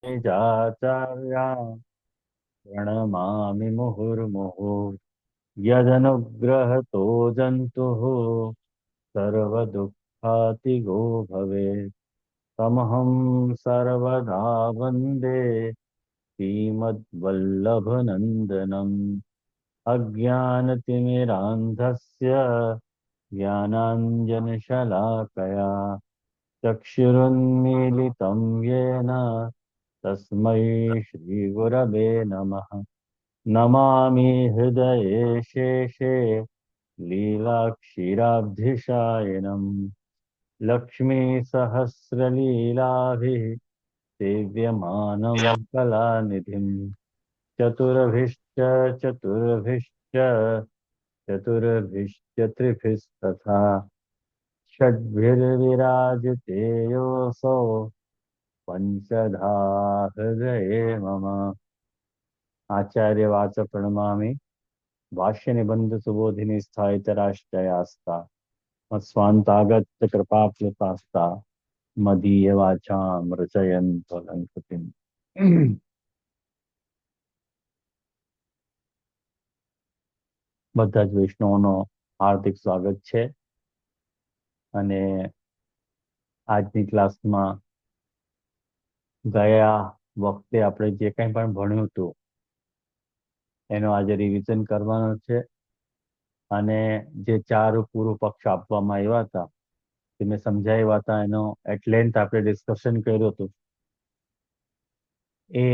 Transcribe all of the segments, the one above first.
निजाचार्या प्रणमामि मुहुर्मुहुः यदनुग्रहतो जन्तुः सर्वदुःखातिगो भवेत् तमहं सर्वदा वन्दे श्रीमद्वल्लभनन्दनम् अज्ञानतिमिरान्धस्य ज्ञानाञ्जनशलाकया चक्षुरुन्मीलितं येन तस्मै श्रीगुरवे नमः। नमामि हृदये शेषे लीलाक्षीराब्धिशायनम् लक्ष्मीसहस्रलीलाभिः सेव्यमानं कलानिधिम् चतुर्भिश्च चतुर्भिश्च चतुर्भिश्च त्रिभिस्तथा षड्भिर्विराजिते योऽसौ पंचधा हृदये मम। आचार्यवाच प्रणमामि भाष्य निबंध सुबोधिनी स्थायितराश्रयास्ता मत्स्वान्तागत्य कृपाप्लुतास्ता मदीय वाचाम रचयन्त लंकृतिम्। બધા જ વૈષ્ણવોનો હાર્દિક સ્વાગત છે અને આજની ક્લાસમાં ગયા વખતે આપણે જે કંઈ પણ ભણ્યું હતું એનો આજે રિવિઝન કરવાનો છે અને જે ચાર પૂર્વ પક્ષ આપવામાં આવ્યા હતા તે મેં સમજાવ્યા હતા એનો એટ લેન્થ આપણે ડિસ્કશન કર્યું હતું. એ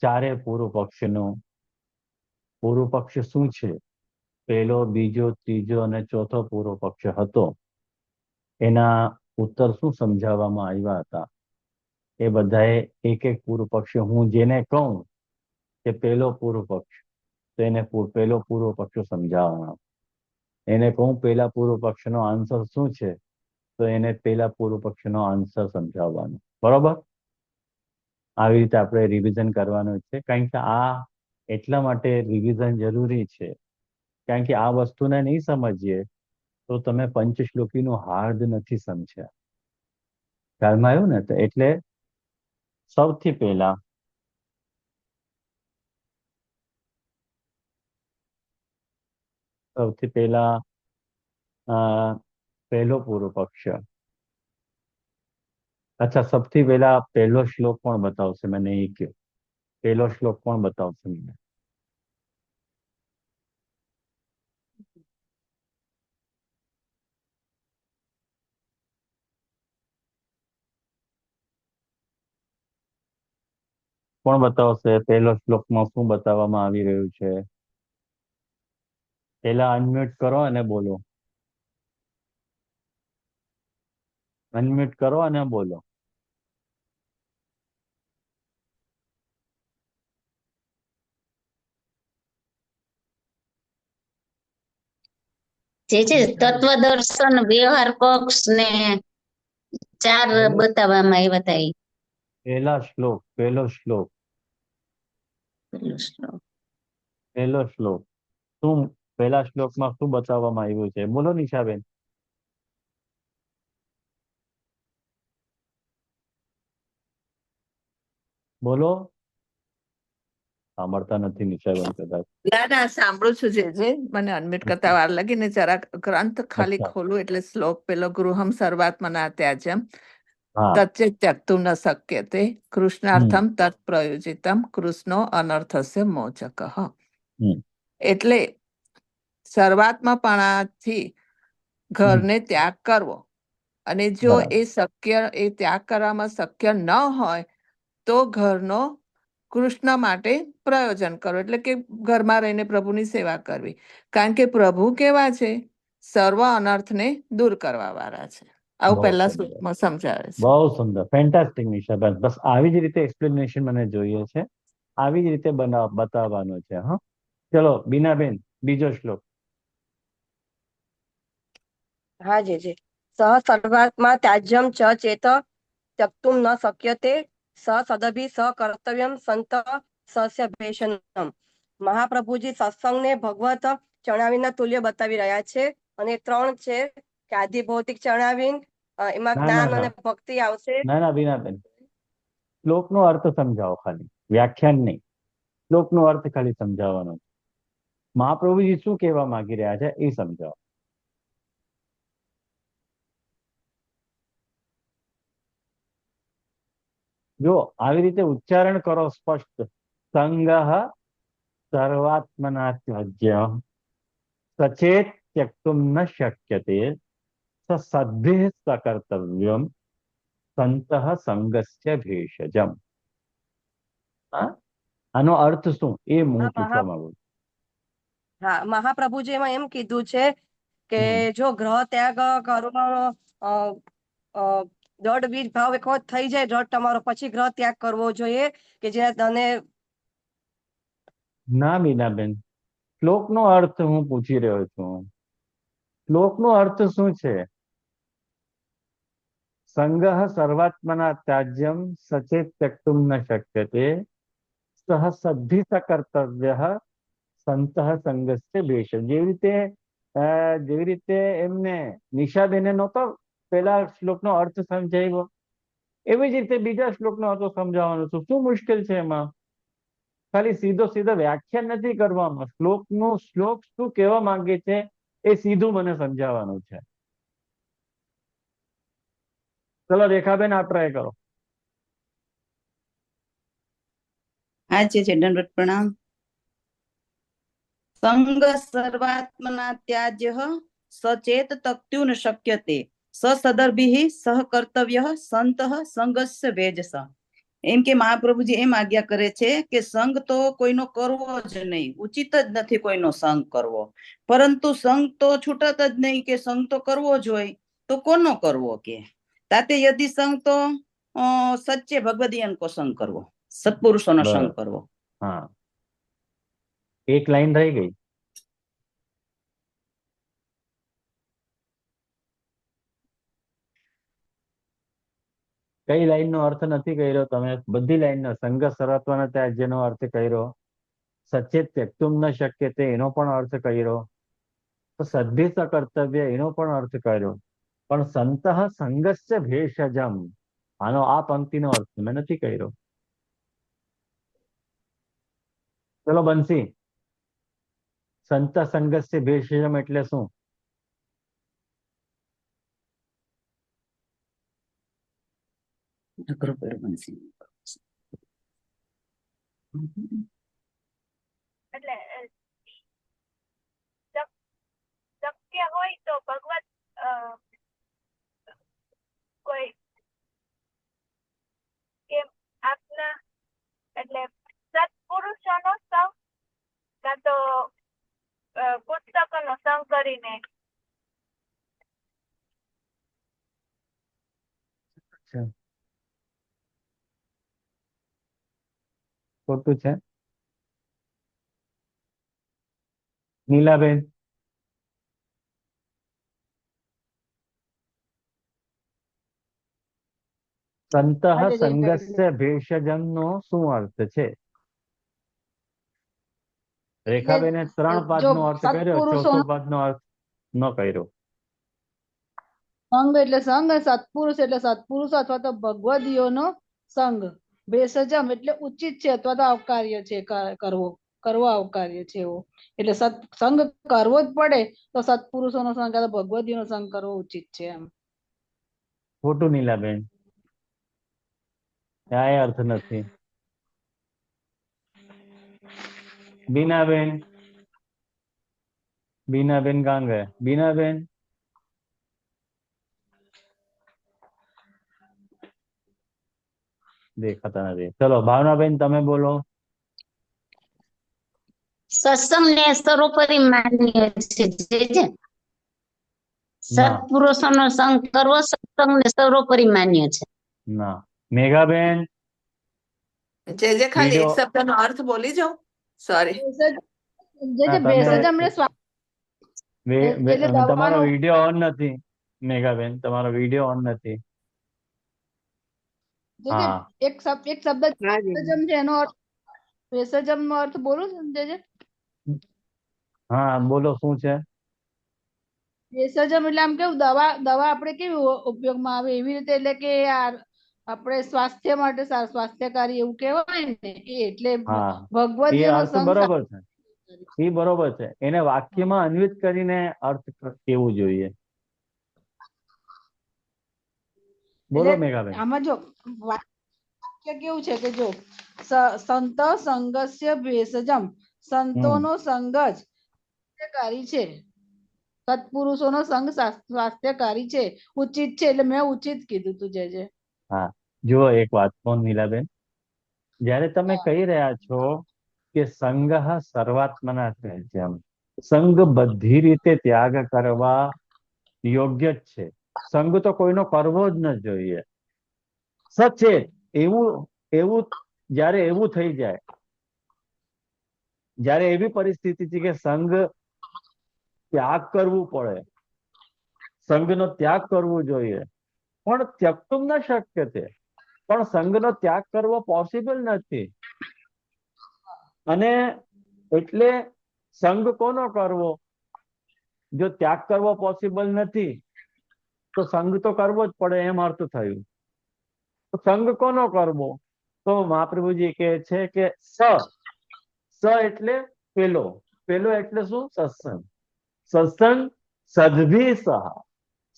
ચારે પૂર્વ પક્ષ શું છે, પહેલો, બીજો, ત્રીજો અને ચોથો પૂર્વ પક્ષ હતો, એના ઉત્તર શું સમજાવવામાં આવ્યા હતા. એ બધાએ એક એક પૂર્વ પક્ષ, હું જેને કહું કે પહેલો પૂર્વ પક્ષ, તો એને પહેલો પૂર્વ પક્ષ સમજાવવાનો. એને કહું પહેલા પૂર્વ પક્ષનો આન્સર શું છે, તો એને પહેલા પૂર્વ પક્ષનો આન્સર સમજાવવાનો. બરોબર? આવી રીતે આપણે રિવિઝન કરવાનું છે. કારણ કે આ એટલા માટે રિવિઝન જરૂરી છે કારણ કે આ વસ્તુને નહીં સમજીએ તો તમે પંચશ્લોકીનું હાર્દ નથી સમજ્યા. ખ્યાલમાં આવ્યું ને? તો એટલે સૌથી પહેલા પહેલો પૂર્વ પક્ષ. અચ્છા, સૌથી પહેલા પહેલો શ્લોક પણ બતાવશે મને. એ કયો પહેલો શ્લોક પણ બતાવશે મને? કોણ બતાવશે? પહેલો શ્લોકમાં શું બતાવવામાં આવી રહ્યું છે? પહેલા અનમ્યુટ કરો અને બોલો. અનમ્યુટ કરો અને બોલો. જે તત્વદર્શન, વ્યવહાર પક્ષ ને ચાર બતાવવામાં આવ્યા હતા. પહેલો શ્લોક શું પહેલા શ્લોકમાં શું બતાવવામાં આવ્યું છે? બોલો નિશાબેન, બોલો. સાંભળતા નથી નિશાબેન કદાચ. ના, સાંભળું છું. જે મને અનમ્યુટ કરતા વાર લાગી ને જરાક ગ્રંથ ખાલી અચ્છા. ખોલું એટલે શ્લોક પેલો ગૃહમ સર્વાત્મના ત્યાજ્યમ હા. તચ્ચે ત્યક્તું ન શક્યતે કૃષ્ણાર્થમ તત્ પ્રયોજિતમ કૃષ્ણો અનર્થસ્ય મોચક. એટલે સર્વાત્મપણાથી ઘરને ત્યાગ કરવો, અને જો એ ત્યાગ કરવામાં શક્ય ન હોય તો ઘરનો કૃષ્ણ માટે પ્રયોજન કરવું, એટલે કે ઘરમાં રહીને પ્રભુની સેવા કરવી. કારણ કે પ્રભુ કેવા છે? સર્વ અનર્થને દૂર કરવા વાળા છે. આવું પહેલા શ્લોકમાં સમજાવે છે. બહુ સુંદર, ફેન્ટાસ્ટિક નિશાબેન. બસ આવી જ રીતે એક્સપ્લેનેશન મને જોઈએ છે. આવી જ રીતે બતાવવાનું છે. હા, ચલો બીનાબેન, બીજો શ્લોક. હા જી સહ સર્વાત્મા ત્યાજ્યમ ચ ચેત ત્યક્તુમ ન શક્યતે સદભી સકર્તવ્યમ સંત સસ્ય ભેષણમ. મહાપ્રભુજી સત્સંગને ભગવત ચણાવીના તુલ્ય બતાવી રહ્યા છે. અને 3 છે કે આદિ ભૌતિક ચણાવીન, એમાં જ્ઞાન અને ભક્તિ આવશે. ના બીનાબેન, શ્લોકનો અર્થ સમજાવો, ખાલી વ્યાખ્યાન નહીં, શ્લોકનો અર્થ ખાલી સમજાવવાનો છે. મહાપ્રભુજી શું કહેવા માંગી રહ્યા છે એ સમજાવો. જો આવી રીતે ઉચ્ચારણ કરો સ્પષ્ટ, સંગઃ સર્વાત્મના ત્યજ્ય સચેત ત્યક્તુમ ન શક્યતે સદ્ભિઃ સકર્તવ્યમ સંતઃ સંગસ્ય ભેષજમ. આનો અર્થ શું એ હું પૂછવા માંગુ છું. હા, મહાપ્રભુજી એમાં એમ કીધું છે કે જો ગ્રહ ત્યાગ કરવાનો દોઢ બીજ ભાવ એક વખત થઈ જાય દોઢ તમારો, પછી ગ્રહ ત્યાગ કરવો જોઈએ કે જે તને. ના બીનાબેન, શ્લોકનો અર્થ હું પૂછી રહ્યો છું. શ્લોકનો અર્થ શું છે? સંગઃ સર્વાત્મના ત્યાજ્યમ સચેત ત્યક્તુમ ન શક્યતે સહ સદ્ધિ સકર્તવ્ય સંતઃ સંગસ્ય ભેષજ. જેવી રીતે એમને નિશાબેને નહોતો પેલા શ્લોકનો અર્થ સમજાવ્યો, એવી જ રીતે બીજા શ્લોકનો અર્થ સમજાવવાનો છું. શું મુશ્કેલ છે એમાં? ખાલી સીધો વ્યાખ્યાન નથી કરવામાં, શ્લોક શું કહેવા માંગે છે એ સીધું મને સમજાવવાનું છે. ચલો રેખાબેન, આ ટ્રાય કરો. હા છે દંડવત પ્રણામ. સંગ સર્વાત્મના ત્યાજ્ય સચેત તક્ત્યુન શક્યતે સસદર્ભિઃ સહ કર્તવ્ય સંતઃ સંગસ્ય ભેજસ. એમ કે મહાપ્રભુજી એમ આજ્ઞા કરે છે કે સંગ તો કોઈનો કરવો જ નહીં, ઉચિત જ નથી કોઈનો સંગ કરવો. પરંતુ સંગ તો છૂટત જ નહીં, કે સંગ તો કરવો જ હોય તો કોનો કરવો? કે તાતે યદિ સંગ તો સચ્ચે ભગવદીયન કો સંગ કરવો, સત્પુરુષોનો સંગ કરવો. હા, એક લાઈન રહી ગઈ. કઈ લાઈન નો અર્થ નથી કર્યો તમે? બધી લાઈન નો. સંગ સર્વાત્મના ત્યાજ્યનો અર્થ કર્યો, સચેત ત્યક્તુમ ન શક્યતે એનો પણ અર્થ કર્યો, તો સદ્ભિઃ સકર્તવ્ય એનો પણ અર્થ કર્યો, પણ સંતઃ સંગસ્ય ભેષજમ આનો આ પંક્તિનો અર્થ મેં નથી કર્યો. ચલો બંસી, સંત સંગસ્ય ભેષજમ એટલે શું? અઘરો પડ્યો બંસી. એટલે શક્ય હોય તો ભગવત કોઈ કે આપના એટલે સત્પુરુષોનો સંગ કાં તો પુસ્તકોનો સંગ કરીને. ખોટું છે નીલાબેન? સંતઃ સંગસ્ય ભેષજમ નો શું અર્થ છે? રેખાબેને 3 પદનો અર્થ કર્યો, ચોથો પદનો અર્થ ન કર્યો. સંગ એટલે સંગ, સત્પુરુષ એટલે સત્પુરુષ અથવા તો ભગવદીયોનો સંગ. ભેષજમ એટલે ઉચિત છે અથવા તો આવકાર્ય છે, કરવો આવકાર્ય છે એવો. એટલે સંગ કરવો જ પડે તો સત્પુરુષોનો સંગ અથવા ભગવદીયોનો સંગ કરવો ઉચિત છે એમ. ખોટું નીલાબેન, આ અર્થ નથી. બીનાબેન, બીનાબેન કાં ગયા? બીનાબેન, દેખાતા નથી. ચલો ભાવનાબેન, તમે બોલો. સત્સંગને સર્વોપરી માન્ય છે. સત્પુરુષોનો સંગ કરવો સત્સંગને સર્વોપરી માન્ય છે. ના. મેઘાબેન, જે ખાલી એક વિડિયો શબ્દનો અર્થ બોલી જાઉં. સોરી. ભેષજમ એટલે તમારો વિડિયો ઓન નથી. મેઘાબેન, તમારો વિડિયો ઓન નથી. હા, એક શબ્દ ભેષજમ છે, એનો અર્થ ભેષજમ નો અર્થ બોલું સમજે? હા બોલો, શું છે? ભેષજમ એટલે આમ કેવું દવા આપણે કેવી ઉપયોગમાં આવે એવી રીતે, એટલે કે આપણે સ્વાસ્થ્ય માટે સ્વાસ્થ્યકારી એવું કહેવાય ને એટલે હા એ ભગવદીયનો અર્થ સંગ બરોબર છે, એ બરોબર છે. એને વાક્યમાં અન્વિત કરીને અર્થ કેવું જોઈએ. બોલો એટલે મેઘાબેન. આમાં જો વાક્ય કેવું છે કે જો સંત સંગસ્ય ભેષજમ, સંતોનો સંગ જ સ્વાસ્થ્યકારી છે, સત્પુરુષોનો સંગ સ્વાસ્થ્યકારી છે, ઉચિત છે. એટલે મેં ઉચિત કીધું તું જે હા જુઓ એક વાત કોણ નીલાબેન, જ્યારે તમે કહી રહ્યા છો કે સંગ સર્વાત્મના ત્યજ્યમ, સંગ બધી રીતે ત્યાગ કરવા યોગ્ય જ છે. સંગ તો કોઈનો કરવો જ ન જોઈએ. સચેત એવું એવું જ્યારે એવું થઈ જાય, જ્યારે એવી પરિસ્થિતિ છે કે સંગ ત્યાગ કરવું પડે, સંઘનો ત્યાગ કરવો જોઈએ, પણ ત્યક્તુમ ન શક્ય છે. પણ સંઘનો ત્યાગ કરવો પોસિબલ નથી. અને એટલે સંઘ કોનો કરવો? જો ત્યાગ કરવો પોસિબલ નથી તો સંઘ તો કરવો જ પડે, એમ અર્થ થયું. તો સંઘ કોનો કરવો? તો મહાપ્રભુજી કહે છે કે સ એટલે પેલો, પેલો એટલે શું? સત્સંગ. સત્સંગ સદભી સહ,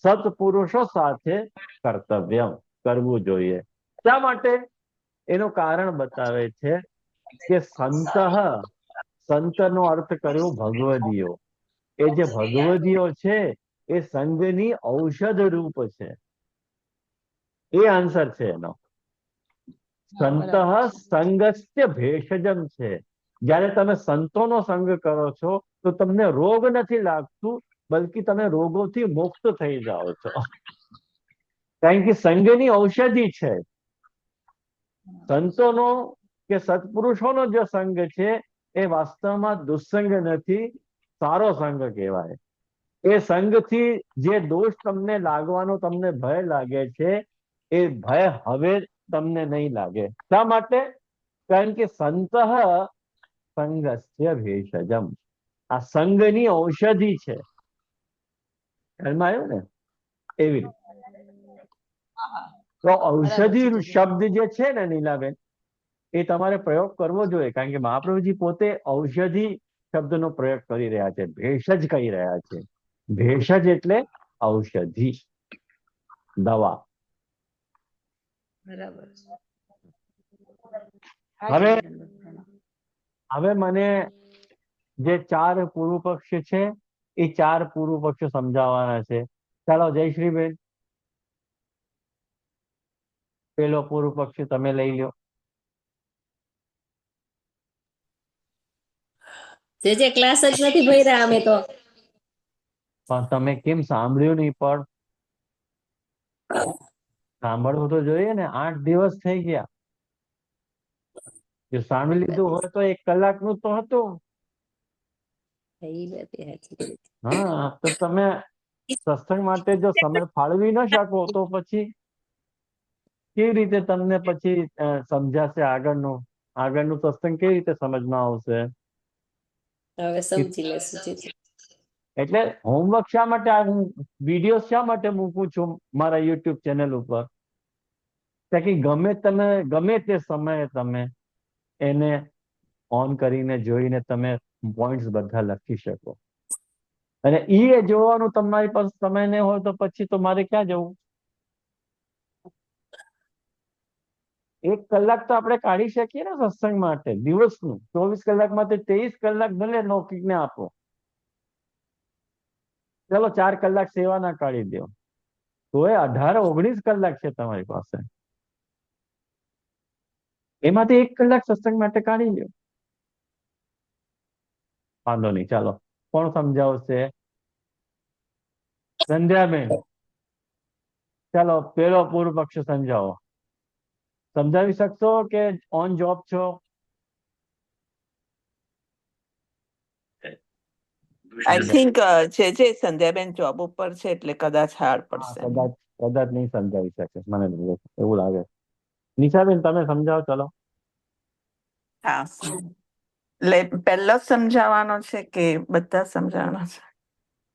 સત્પુરુષો સાથે કર્તવ્ય કરવું જોઈએ. શા માટે? એનું કારણ બતાવે છે કે સંત, સંતનો અર્થ કર્યો ભગવદીયો. એ જે ભગવદીયો છે એ સંઘની ઔષધ રૂપ છે. એ આન્સર છે એનો. સંત સંગસ્ય ભેષજમ છે. જ્યારે તમે સંતોનો સંગ કરો છો તો તમને રોગ નથી લાગતું, બલ્કિ તમે રોગોથી મુક્ત થઈ જાઓ છો. કારણ કે સંઘની ઔષધિ છે. સંતોનો કે સત્પુરુષોનો જે સંગ છે એ વાસ્તવમાં દુસ્સંગ નથી, સારો સંગ કહેવાય. એ સંગથી જે દોષ તમને લાગવાનો તમને ભય લાગે છે એ ભય હવે તમને નહીં લાગે. શા માટે? કારણ કે સંત સંગસ્ય ભેષજમ, આ સંઘની ઔષધિ છે. ખ્યાલમાં આવ્યું ને? એવી રીતે તો ઔષધિ શબ્દ જે છે ને નીલાબેન, એ તમારે પ્રયોગ કરવો જોઈએ. કારણ કે મહાપ્રભુજી પોતે ઔષધિ શબ્દનો પ્રયોગ કરી રહ્યા છે, ભેષજ કહી રહ્યા છે. ભેષજ એટલે ઔષધિ, દવા. બરાબર. હવે હવે મને જે 4 પૂર્વ પક્ષ છે એ 4 પૂર્વ પક્ષ સમજાવવાના છે. ચાલો જયશ્રીબેન, પેલો પૂર્વ પક્ષ તમે લઈ લો. જે ક્લાસ જ નથી ભર્યા અમે તો. પણ તમે કેમ સાંભળ્યું નહીં? પણ સાંભળવું તો જોઈએ ને. 8 દિવસ થઈ ગયા. જો સાંભળી લીધું હોય તો 1 કલાકનું તો હતું. હા તો તમે સત્સંગ માટે જો સમય ફાળવી ન શકો તો પછી કેવી રીતે તમને પછી સમજાશે આગળનું સત્સંગ કેવી રીતે સમજમાં આવશે? હવે સમજી લેશું. એટલે હોમવર્ક શા માટે, હું વિડીયો શા માટે મૂકું છું મારા યુટ્યુબ ચેનલ ઉપર? કે ગમે તે સમયે તમે એને ઓન કરીને જોઈને તમે પોઈન્ટ્સ બધા લખી શકો. અને એ જોવાનું તમારી પાસે સમય નહીં હોય તો પછી તો મારે ક્યાં જવું? 1 કલાક તો આપણે કાઢી શકીએ ને સત્સંગ માટે દિવસનું. 24 કલાકમાંથી 23 કલાક ભલે લૌકિકને આપો. ચલો 4 કલાક સેવાના કાઢી દો, તો એ 18-19 કલાક છે તમારી પાસે. એમાંથી 1 કલાક સત્સંગ માટે કાઢી લો. વાંધો નહીં. ચાલો, કોણ સમજાવશે? સંધ્યાબેન, ચાલો પેલો પૂર્વ પક્ષ સમજાવો. સમજાવી શકશો કે ઓન જોબ છો? આઈ થિંક જે સંધ્યાબેન જોબ ઉપર છે એટલે કદાચ હાર્ડ પડશે. કદાચ નહીં સમજાવી શકે, મને એવું લાગે. નિશાબેન તમે સમજાવો. ચલો. હા, એટલે પહેલો સમજાવવાનો છે કે બધા સમજાવવાનો છે?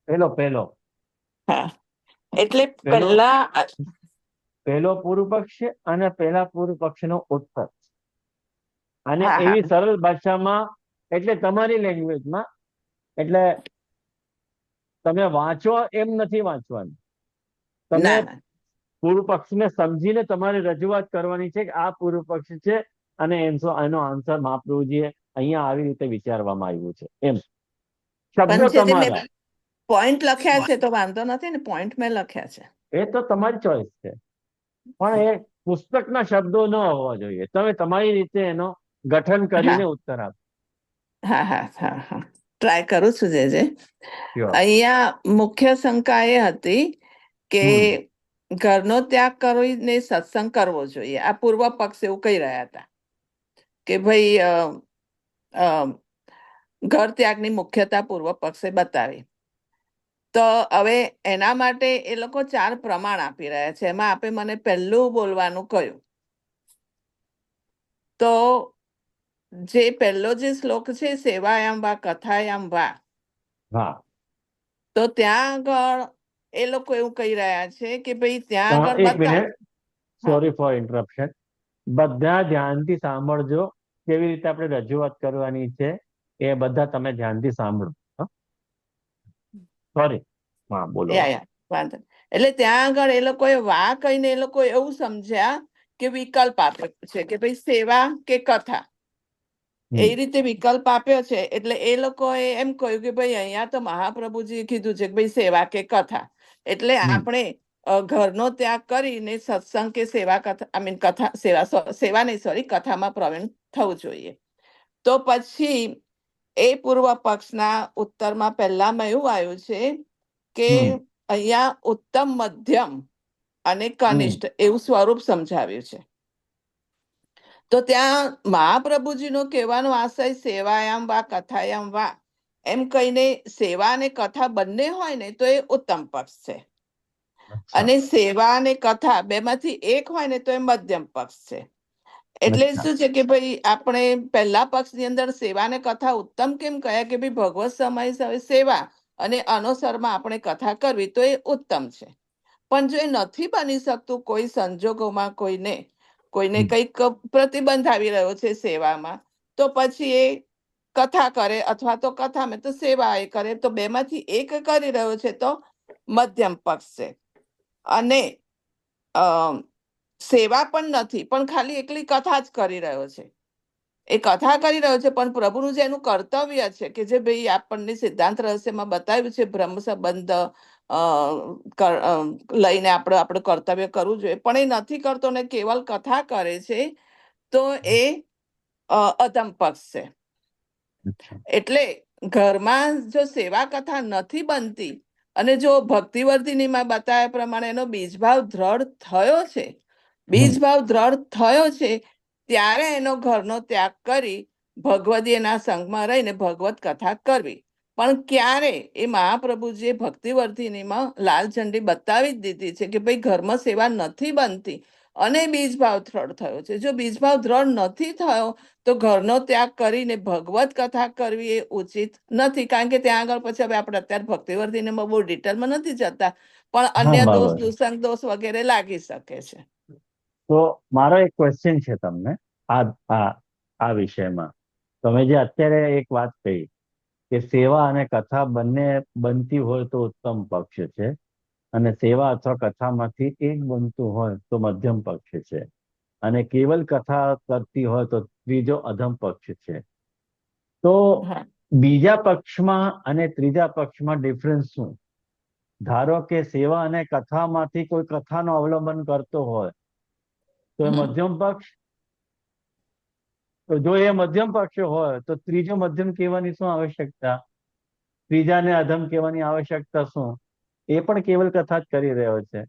પેલો. હા, એટલે પહેલો. પહેલા પહેલો પૂર્વ પક્ષ છે અને પહેલા પૂર્વ પક્ષનો ઉત્તર. અને હા, હા. એવી સરળ ભાષામાં, એટલે તમારી લેંગ્વેજમાં, એટલે તમે વાંચો એમ નથી વાંચવાનું. તમે ના ના પૂર્વ પક્ષને સમજીને તમારે રજૂઆત કરવાની છે કે આ પૂર્વ પક્ષ છે અને એનો આન્સર મહાપ્રભુજીએ અહીંયા આવી રીતે વિચારવામાં આવ્યું છે એમ. શબ્દો પણ જે મેં તમારા, પોઈન્ટ લખ્યા છે તો વાંધો નથી ને, પોઈન્ટ મેં લખ્યા છે. એ તો તમારી ચોઈસ છે, પણ એ પુસ્તકના શબ્દો ન હોવા જોઈએ. તમે તમારી રીતે એનો ગઠન કરીને ઉત્તર આપો. હા હા હા હા ટ્રાય કરું છું. જે Sure. અહીંયા મુખ્ય શંકા એ હતી કે ઘરનો ત્યાગ કરીને સત્સંગ કરવો જોઈએ. આ પૂર્વ પક્ષ એવું કહી રહ્યા હતા કે ભાઈ ઘર ત્યાગની મુખ્યતા પૂર્વ પક્ષે બતાવી. તો હવે એના માટે એ લોકો 4 પ્રમાણ આપી રહ્યા છે. એમાં આપે મને પહેલું બોલવાનું કહ્યું. તો જે પહેલો જે શ્લોક છે, સેવાયામ વા કથાયામ વા, હા, તો ત્યાં આગળ એ લોકો એવું કહી રહ્યા છે કે ભાઈ ત્યાં આગળ એક મિનિટ, હા. Sorry for interruption. બધા ધ્યાનથી સાંભળજો. કેવી રીતે આપણે રજૂઆત કરવાની છે એ બધા તમે ધ્યાનથી સાંભળો. સોરી, હા બોલો. યા વાંધો નહીં. એટલે ત્યાં આગળ એ લોકોએ વા કહીને એ લોકો એવું સમજ્યા કે વિકલ્પ આપ્યો છે કે ભાઈ સેવા કે કથા, એ રીતે વિકલ્પ આપ્યો છે. એટલે એ લોકોએ એમ કહ્યું કે ભાઈ અહીંયા તો મહાપ્રભુજી કીધું છે કે ભાઈ સેવા કે કથા, એટલે આપણે ઘરનો ત્યાગ કરીને સત્સંગ કે સેવા કથા, આઈ મીન કથા સેવા નહીં, સોરી, કથામાં પ્રવીણ થવું જોઈએ. તો પછી એ પૂર્વ પક્ષના ઉત્તરમાં પહેલામાં એવું આવ્યું છે કે અહીંયા ઉત્તમ, મધ્યમ અને કનિષ્ઠ એવું સ્વરૂપ સમજાવ્યું છે. તો ત્યાં મહાપ્રભુજીનો કહેવાનો આશય સેવાયામ વા કથાયામ વા એમ કહીને સેવા અને કથા બંને હોય ને તો એ ઉત્તમ પક્ષ છે, અને સેવા અને કથા બેમાંથી એક હોય ને તો એ મધ્યમ પક્ષ છે. એટલે શું છે કે ભાઈ આપણે પહેલા પક્ષની અંદર સેવા અને કથા ઉત્તમ કેમ કહ્યા કે ભાઈ ભગવત સમય સેવા અને અનુસરમાં આપણે કથા કરવી તો એ ઉત્તમ છે. પણ જો એ નથી બની શકતું, કોઈ સંજોગોમાં કોઈને કંઈક પ્રતિબંધ આવી રહ્યો છે સેવામાં, તો પછી એ કથા કરે, અથવા તો કથામાં તો સેવા એ કરે. તો બેમાંથી એક કરી રહ્યો છે તો મધ્યમ પક્ષ છે. અને સેવા પણ નથી, પણ ખાલી એકલી કથા જ કરી રહ્યો છે. એ કથા કરી રહ્યો છે પણ પ્રભુનું જે એનું કર્તવ્ય છે કે જે ભાઈ આપણને સિદ્ધાંત રહસ્યમાં બતાવ્યું છે, બ્રહ્મ સંબંધ લઈને આપણે કર્તવ્ય કરવું જોઈએ, પણ એ નથી કરતો ને કેવલ કથા કરે છે, તો એ અધમ પક્ષ છે. એટલે ઘરમાં જો સેવા કથા નથી બનતી અને જો ભક્તિવર્ધિનીમાં બતાવ્યા પ્રમાણે એનો બીજભાવ દ્રઢ થયો છે, ત્યારે એનો ઘરનો ત્યાગ કરી ભગવદીના સંગમાં રહીને ભગવત કથા કરવી. પણ ક્યારે એ મહાપ્રભુજીએ ભક્તિવર્ધિનીમાં લાલ ઝંડી બતાવી જ દીધી છે કે ભાઈ ઘરમાં સેવા નથી બનતી અને બીજભાવ દ્રઢ થયો છે. જો બીજભાવ દ્રઢ નથી થયો તો ઘરનો ત્યાગ કરીને ભગવત કથા કરવી એ ઉચિત નથી. કારણ કે ત્યાં આગળ પછી હવે આપણે અત્યારે ભક્તિવર્ધિનીમાં બહુ ડિટેલમાં નથી જતા, પણ અન્ય દોષ, દુસંગ દોષ વગેરે લાગી શકે છે. તો મારો એક ક્વેશ્ચન છે તમને આ વિષયમાં. તમે જે અત્યારે એક વાત કહી કે સેવા અને કથા બંને બનતી હોય તો ઉત્તમ પક્ષ છે, અને સેવા અથવા કથામાંથી એક બનતું હોય તો મધ્યમ પક્ષ છે, અને કેવલ કથા કરતી હોય તો ત્રીજો અધમ પક્ષ છે. તો બીજા પક્ષમાં અને ત્રીજા પક્ષમાં ડિફરન્સ શું? ધારો કે સેવા અને કથામાંથી કોઈ કથાનો અવલંબન કરતો હોય તો એ મધ્યમ પક્ષ. જો એ મધ્યમ પક્ષ હોય તો ત્રીજો મધ્યમ કહેવાની શું આવશ્યકતા? ત્રીજાને અધમ કહેવાની આવશ્યકતા શું? એ પણ કેવલ કથા જ કરી રહ્યો છે.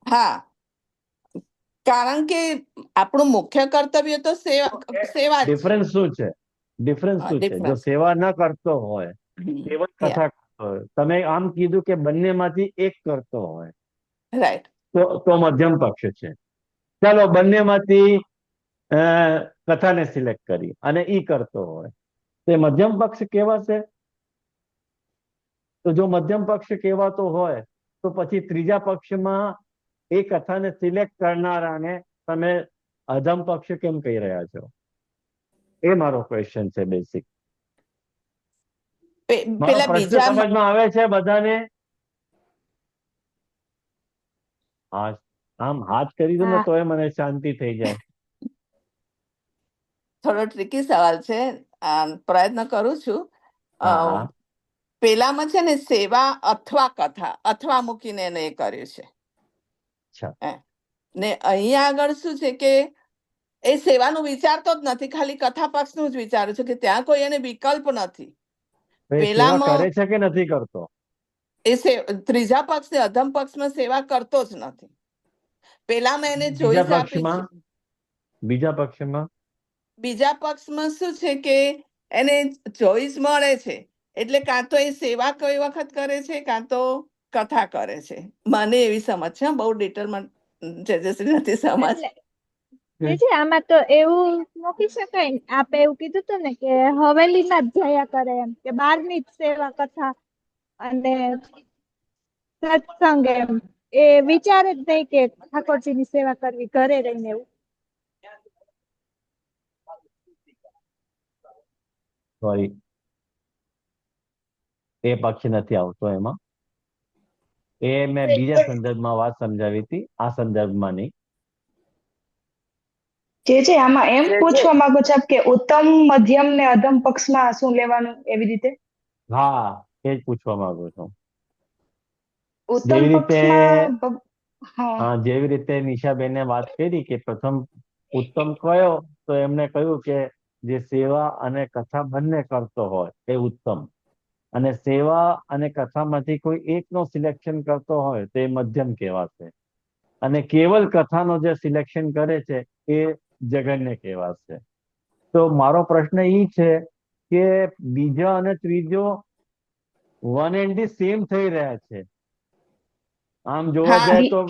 હા, કારણ કે આપણું મુખ્ય કર્તવ્ય તો સેવા જ. ડિફરન્સ શું છે? જો સેવા ન કરતો હોય, કેવલ કથા કરતો હોય, તમે આમ કીધું કે બંનેમાંથી એક કરતો હોય, રાઈટ, તો મધ્યમ પક્ષ છે. ચાલો બંનેમાંથી કથાને સિલેક્ટ કરી અને ઈ કરતો હોય તો મધ્યમ પક્ષ કહેવાશે. તો જો મધ્યમ પક્ષ કહેવાતો હોય તો પછી ત્રીજા પક્ષમાં એ કથાને સિલેક્ટ કરનારાને તમે અધમ પક્ષ કેમ કહી રહ્યા છો? એ મારો ક્વેશ્ચન છે બેસિક. મારો પેલા પ્રશ્ન બીજા સમજમાં આવે છે બધાને? હા, આમ હાથ કરી દો ને હા, તોય મને શાંતિ થઈ જાય. થોડો ટ્રિકી સવાલ છે. પ્રયત્ન કરું છું. હા હા પેલામાં છે ને સેવા અથવા કથા અથવા મૂકીને એને એ કર્યું છે. અચ્છા. હે. ને અહીંયા આગળ શું છે કે એ સેવાનું વિચારતો જ નથી, ખાલી કથા પક્ષનું જ વિચારું છું કે ત્યાં કોઈ એને વિકલ્પ નથી. તો એ સેવા પેલામાં કરે છે કે નથી કરતો? એ ત્રીજા પક્ષ ને અધમ પક્ષમાં સેવા કરતો જ નથી. પેલામાં એને બીજા ચોઈસ આપી છે. બીજા પક્ષમાં બીજા પક્ષમાં શું છે કે એને ચોઈસ મળે છે, એટલે કાં તો એ સેવા કોઈ વખત કરે છે કાં તો કથા કરે છે. મને એવી સમજ છે, બહુ ડિટેલમાં જજશ્રી નથી સમજ. જીજી આમાં તો એવું મૂકી શકાય ને, આપે એવું કીધું હતું ને કે હવેલીમાં જ જયા કરે એમ, કે બહારની જ સેવા કથા અને સત્સંગ એમ એ વિચારે જ નહીં કે ઠાકોરજીની સેવા કરવી ઘરે રહીને એવું. સોરી, એ પક્ષ નથી આવતો એમાં. એ મેં બીજા સંદર્ભમાં વાત સમજાવી હતી, આ સંદર્ભમાં નહીં. જે આમાં એમ પૂછવા માંગુ છો કે ઉત્તમ મધ્યમ ને અધમ પક્ષમાં શું લેવાનું એવી રીતે? હા, એ જ પૂછવા માંગુ છું. ઉત્તમ જેવી રીતે પક્ષમાં હા જેવી રીતે નિશાબેને વાત કરી કે પ્રથમ ઉત્તમ કયો, તો એમને કહ્યું કે જે સેવા અને કથા બંને કરતો હોય એ ઉત્તમ, અને સેવા અને કથામાંથી કોઈ એકનો સિલેક્શન કરતો હોય તો એ મધ્યમ કહેવાશે, અને કેવલ કથાનો જે સિલેક્શન કરે છે એ જઘન્ય કહેવાશે. તો મારો પ્રશ્ન એ છે કે બીજા અને ત્રીજો વન એન્ડ ધી સેમ થઈ રહ્યા છે. આમ જોવા હા, જાય તો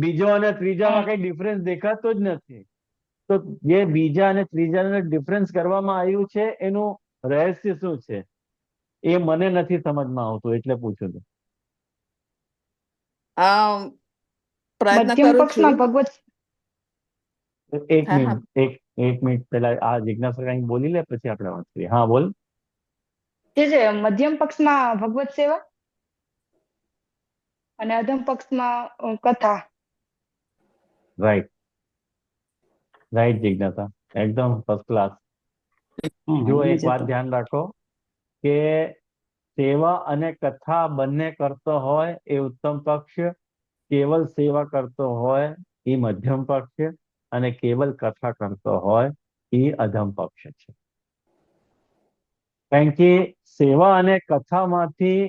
બીજો અને ત્રીજામાં કઈ ડિફરન્સ દેખાતો જ નથી. તો જે બીજા અને ત્રીજાને ડિફરન્સ કરવામાં આવ્યું છે એનું રહસ્ય શું છે એ મને નથી સમજમાં આવતું, એટલે પૂછું છું. પ્રયત્ન મધ્યમ કરું છું. પક્ષમાં ભગવત એક હા હા, મિનિટ એક મિનિટ પહેલા આ જિજ્ઞાસા કંઈક બોલી લે, પછી આપણે વાત કરીએ. હા બોલ. જે મધ્યમ પક્ષમાં ભગવત સેવા અને અધમ પક્ષમાં કથા. રાઈટ રાઈટ જિજ્ઞાસા, એકદમ ફર્સ્ટ ક્લાસ. જો એક વાત ધ્યાન રાખો કે સેવા અને કથા બંને કરતો હોય એ ઉત્તમ પક્ષ, કેવલ સેવા કરતો હોય એ મધ્યમ પક્ષ, અને કેવલ કથા કરતો હોય એ અધમ પક્ષ છે. કારણ કે સેવા અને કથામાંથી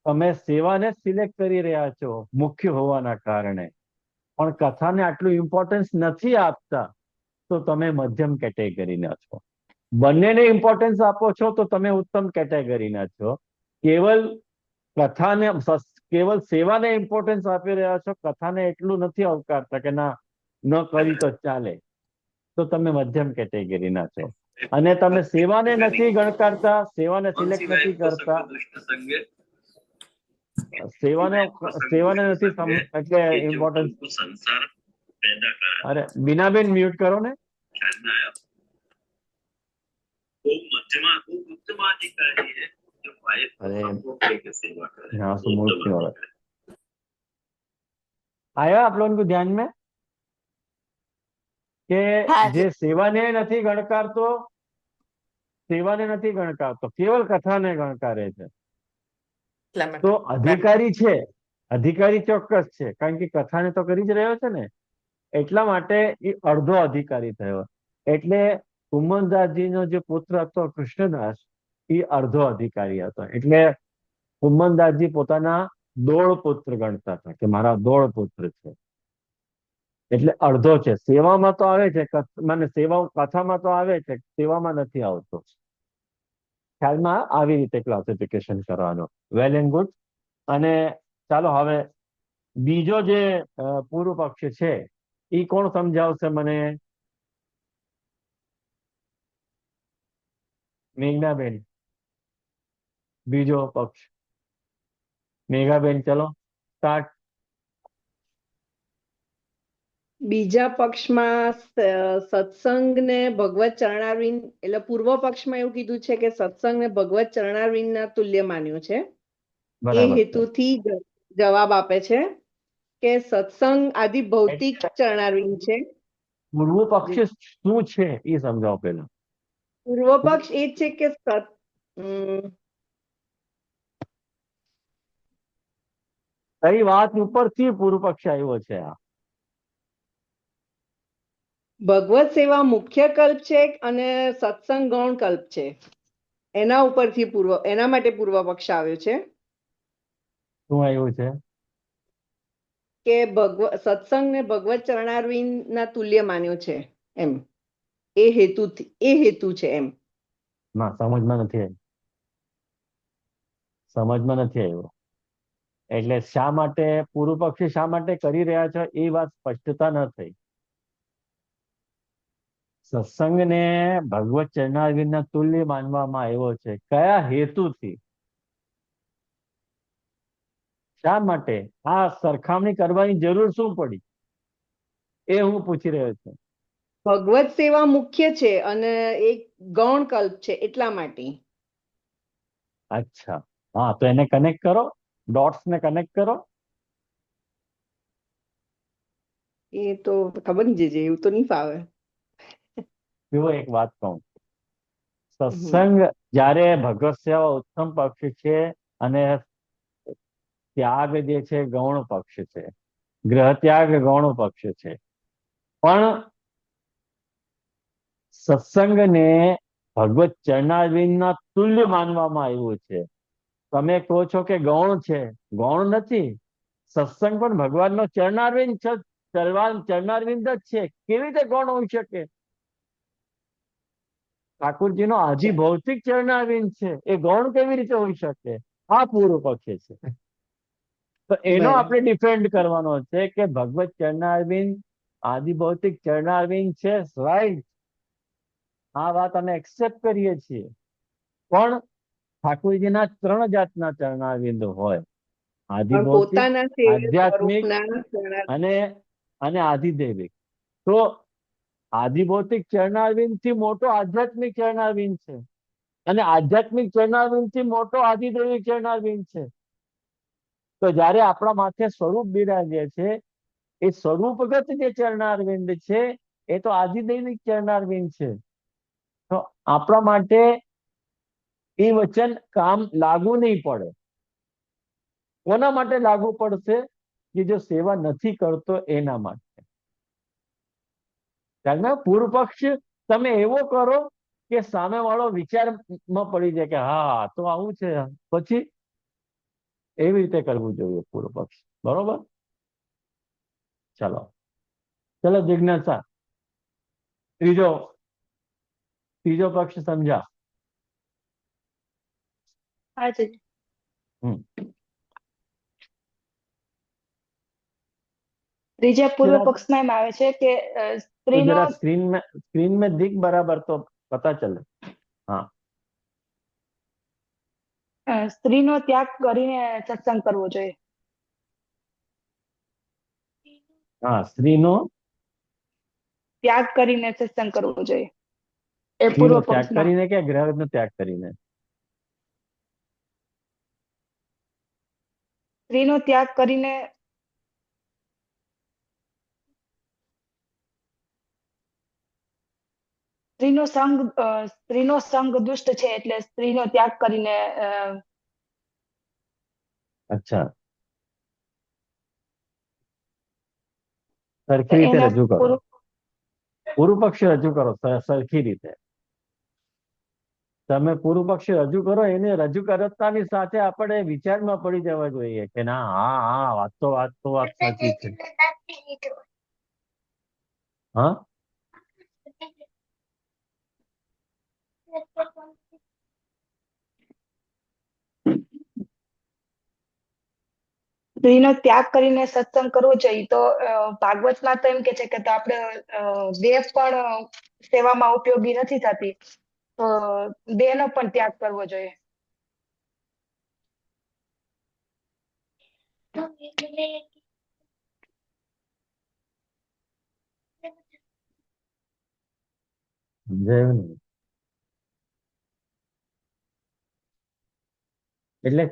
તમે સેવાને સિલેક્ટ કરી રહ્યા છો મુખ્ય હોવાના કારણે, પણ કથાને આટલું ઇમ્પોર્ટન્સ નથી આપતા, તો તમે મધ્યમ કેટેગરીના છો. બંનેને ઇમ્પોર્ટન્સ આપો છો તો તમે ઉત્તમ કેટેગરીના છો. કેવલ કથાને કેવલ સેવાને ઇમ્પોર્ટન્સ આપી રહ્યા છો, કથાને એટલું નથી આવકારતા કે ના ન કરી તો ચાલે, તો તમે મધ્યમ કેટેગરીના છો. અને તમે સેવાને નથી ગણકારતા, સેવાને સિલેક્ટ નથી કરતા, સેવાને સેવાને નથી એટલે ઇમ્પોર્ટન્સ. અરે બીનાબેન મ્યુટ કરો ને. અરે यहाँ से मूड क्यों हो रहा है? आया आप लोगों को ध्यान में કે હા જે સેવાને નથી ગણકારતો, સેવાને નથી ગણકારતો, કેવલ કથાને ગણકારે છે, એટલા માટે. તો અધિકારી છે, અધિકારી ચોક્કસ છે, કારણ કે કથાને તો કરી જ રહ્યો છે ને, એટલા માટે એ અડધો અધિકારી થયો. એટલે કુંભનદાસજીનો જે પુત્ર હતો કૃષ્ણદાસ, એ અડધો અધિકારી હતો. એટલે કુંભનદાસજી પોતાના દોડ પુત્ર ગણતા હતા કે મારા દોડ પુત્ર છે, એટલે અડધો છે. સેવામાં તો આવે છે, મને સેવા કથામાં તો આવે છે, સેવામાં નથી આવતો. ખ્યાલમાં આવી રીતે ક્લાસિફિકેશન કરવાનો. Well and good. અને ચાલો હવે બીજો જે પૂર્વ પક્ષ છે એ કોણ સમજાવશે મને? મેઘનાબેન, બીજો પક્ષ. મેઘાબેન ચલો સ્ટાર્ટ. બીજા પક્ષમાં સત્સંગ ને ભગવત ચરણારવિંદ, એટલે પૂર્વ પક્ષમાં એવું કીધું છે કે સત્સંગ ને ભગવત ચરણારવિંદના તુલ્ય માન્યું છે. એ બરાબર છે. હેતુથી જવાબ આપે છે કે સત્સંગ આદિ ભૌતિક ચરણારવિંદ છે. પૂર્વ પક્ષ શું છે એ સમજાવો પેલા. પૂર્વ પક્ષ એ છે કે કઈ વાત ઉપરથી પૂર્વ પક્ષ આવ્યો છે આ? ભગવત સેવા મુખ્ય કલ્પ છે અને સત્સંગ ગૌણ કલ્પ છે. એના ઉપરથી એના માટે પૂર્વ પક્ષ આવ્યો છે શું આવ્યું છે? કે સત્સંગ ને ભગવત ચરણારવિંદ ના તુલ્ય માન્યો છે એમ. એ હેતુ છે એમ. ના, સમજમાં નથી આવ્યું. સમજમાં નથી આવ્યું. એટલે શા માટે પૂર્વ પક્ષી શા માટે કરી રહ્યા છો એ વાત સ્પષ્ટતા ન થઈ. સત્સંગને ભગવત ચરણારવિંદના તુલ્ય માનવામાં આવ્યો છે, કયા હેતુથી, શા માટે આ સરખામણી કરવાની જરૂર શું પડી, એ હું પૂછી રહ્યો છું. ભગવત સેવા મુખ્ય છે અને એક ગૌણ કલ્પ છે એટલા માટે. અચ્છા, હા, તો એને કનેક્ટ કરો, ડોટ્સ ને કનેક્ટ કરો. એ તો ખબર નહીં, જે એવું તો નહીં ફાવે. જુઓ, એક વાત કહું, સત્સંગ જ્યારે ભગવત સેવા ઉત્તમ પક્ષ છે અને ત્યાગ જે છે ગૌણ પક્ષ છે, ગ્રહ ત્યાગ ગૌણ પક્ષ છે, પણ સત્સંગને ભગવત ચરણારવિંદના તુલ્ય માનવામાં આવ્યું છે. તમે કહો છો કે ગૌણ છે, ગૌણ નથી. સત્સંગ પણ ભગવાનનો ચરણારવિંદ છે, ચરણારવિંદ જ છે. કેવી રીતે ગૌણ હોઈ શકે? ઠાકુરજીનો આદિ ભૌતિક ચરણારવિંદ છે, એ ગૌણ કેવી રીતે હોઈ શકે? આ પૂર્વ પક્ષ છે. તો એનો આપણે ડિફેન્ડ કરવાનો છે કે ભગવત ચરણારવિંદ આદિ ભૌતિક ચરણારવિંદ છે, રાઈટ. આ વાત અમે એક્સેપ્ટ કરીએ છીએ, પણ ઠાકોરજીના 3 જાતના ચરણારવિંદ હોય, આદિ ભૌતિક, આધ્યાત્મિક અને આધિદૈવિક. તો આદિ ભૌતિક ચરણારવિંદ થી મોટો આધ્યાત્મિક ચરણારવિંદ છે અને આધ્યાત્મિક ચરણારવિંદ થી મોટો આધિદૈવિક ચરણારવિંદ છે. તો જયારે આપણા માથે સ્વરૂપ બિરાજે છે, એ સ્વરૂપગત જે ચરણારવિંદ છે એ તો આધિદૈવિક ચરણારવિંદ છે. તો આપણા માટે એ વચન કામ લાગુ નહીં પડે. કોના માટે લાગુ પડશે? કે જો સેવા નથી કરતો એના માટે. પૂર્વ પક્ષ તમે એવો કરો કે સામે વાળો વિચારમાં પડી જાય કે હા, તો આવું છે, પછી એવી રીતે કરવું જોઈએ પૂર્વ પક્ષ. બરોબર? ચલો જિજ્ઞાસા, ત્રીજો પક્ષ સમજા. ત્રીજા પૂર્વ પક્ષમાં એમ આવે છે કે સ્ત્રીનો स्क्रीन में दिख बराबर तो पता चले. हाँ, સ્ત્રીનો ત્યાગ કરીને સત્સંગ કરવો જોઈએ. हाँ, સ્ત્રીનો ત્યાગ કરીને સત્સંગ કરવો જોઈએ. એ સ્ત્રીનો પૂર્વ ત્યાગ પક્ષમાં કરીને કે ગ્રહનો ત્યાગ કરીને? સ્ત્રીનો ત્યાગ કરીને સ્ત્રીનો સંગ દુષ્ટ છે, એટલે સ્ત્રીનો ત્યાગ કરીને અચ્છા, સરખી રીતે રજૂ કરો, પૂર્વ પક્ષ રજૂ કરો સરખી રીતે. તમે પૂર્વ પક્ષ રજૂ કરો, એને રજૂ કરતાની સાથે આપણે વિચારમાં પડી જવા જોઈએ કે ના, હા, વાત સાચી છે. હા, સ્ત્રીનો ત્યાગ કરીને સત્સંગ કરવો જોઈએ. તો ભાગવતમાં તો એમ કે છે કે તો આપણે દેહ પણ સેવામાં ઉપયોગી નથી થતી, તો દેહનો પણ ત્યાગ કરવો જોઈએ. સમજાયું ને? એટલે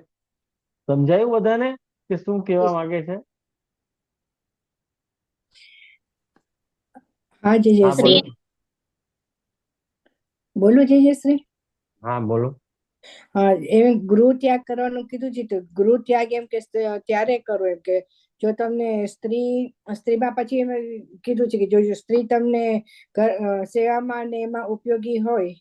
સમજાયું બધાને કે શું કહેવા માંગે છે? હા જય હા શ્રી બોલો. બોલું જય શ્રી. હા બોલો. હા એમ ગૃહ ત્યાગ કરવાનું કીધું છે તો ગૃહ ત્યાગ એમ કે ત્યારે કરો એમ કે જો તમને સ્ત્રીમાં પછી એમ કીધું છે કે જો સ્ત્રી તમને સેવામાં ને એમાં ઉપયોગી હોય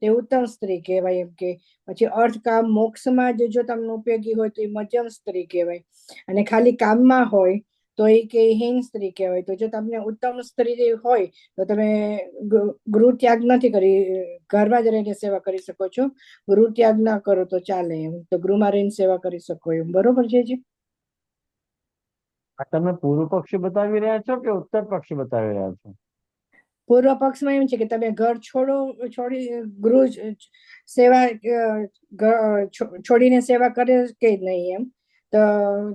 તે ઉત્તમ સ્ત્રી કહેવાય એમ કે પછી અર્થ કામ મોક્ષમાં જો તમને ઉપયોગી હોય તો એ મધ્યમ સ્ત્રી કહેવાય અને ખાલી કામમાં હોય તો એ કે હીન સ્ત્રી કહેવાય. તો જો તમને ઉત્તમ સ્ત્રી હોય તો તમે ગૃહ ત્યાગ નથી કરી, ઘરમાં જ રહીને સેવા કરી શકો છો. ગૃહ ત્યાગ ના કરો તો ચાલે એમ, તો ગૃહમાં રહીને સેવા કરી શકો એમ. બરોબર છે જી? આ તમે પૂર્વ પક્ષ બતાવી રહ્યા છો કે ઉત્તર પક્ષ બતાવી રહ્યા છો? પૂર્વ પક્ષમાં એમ છે કે તમે ઘર છોડી ગૃહ સેવા છોડીને સેવા કરે કે નહીં એમ, તો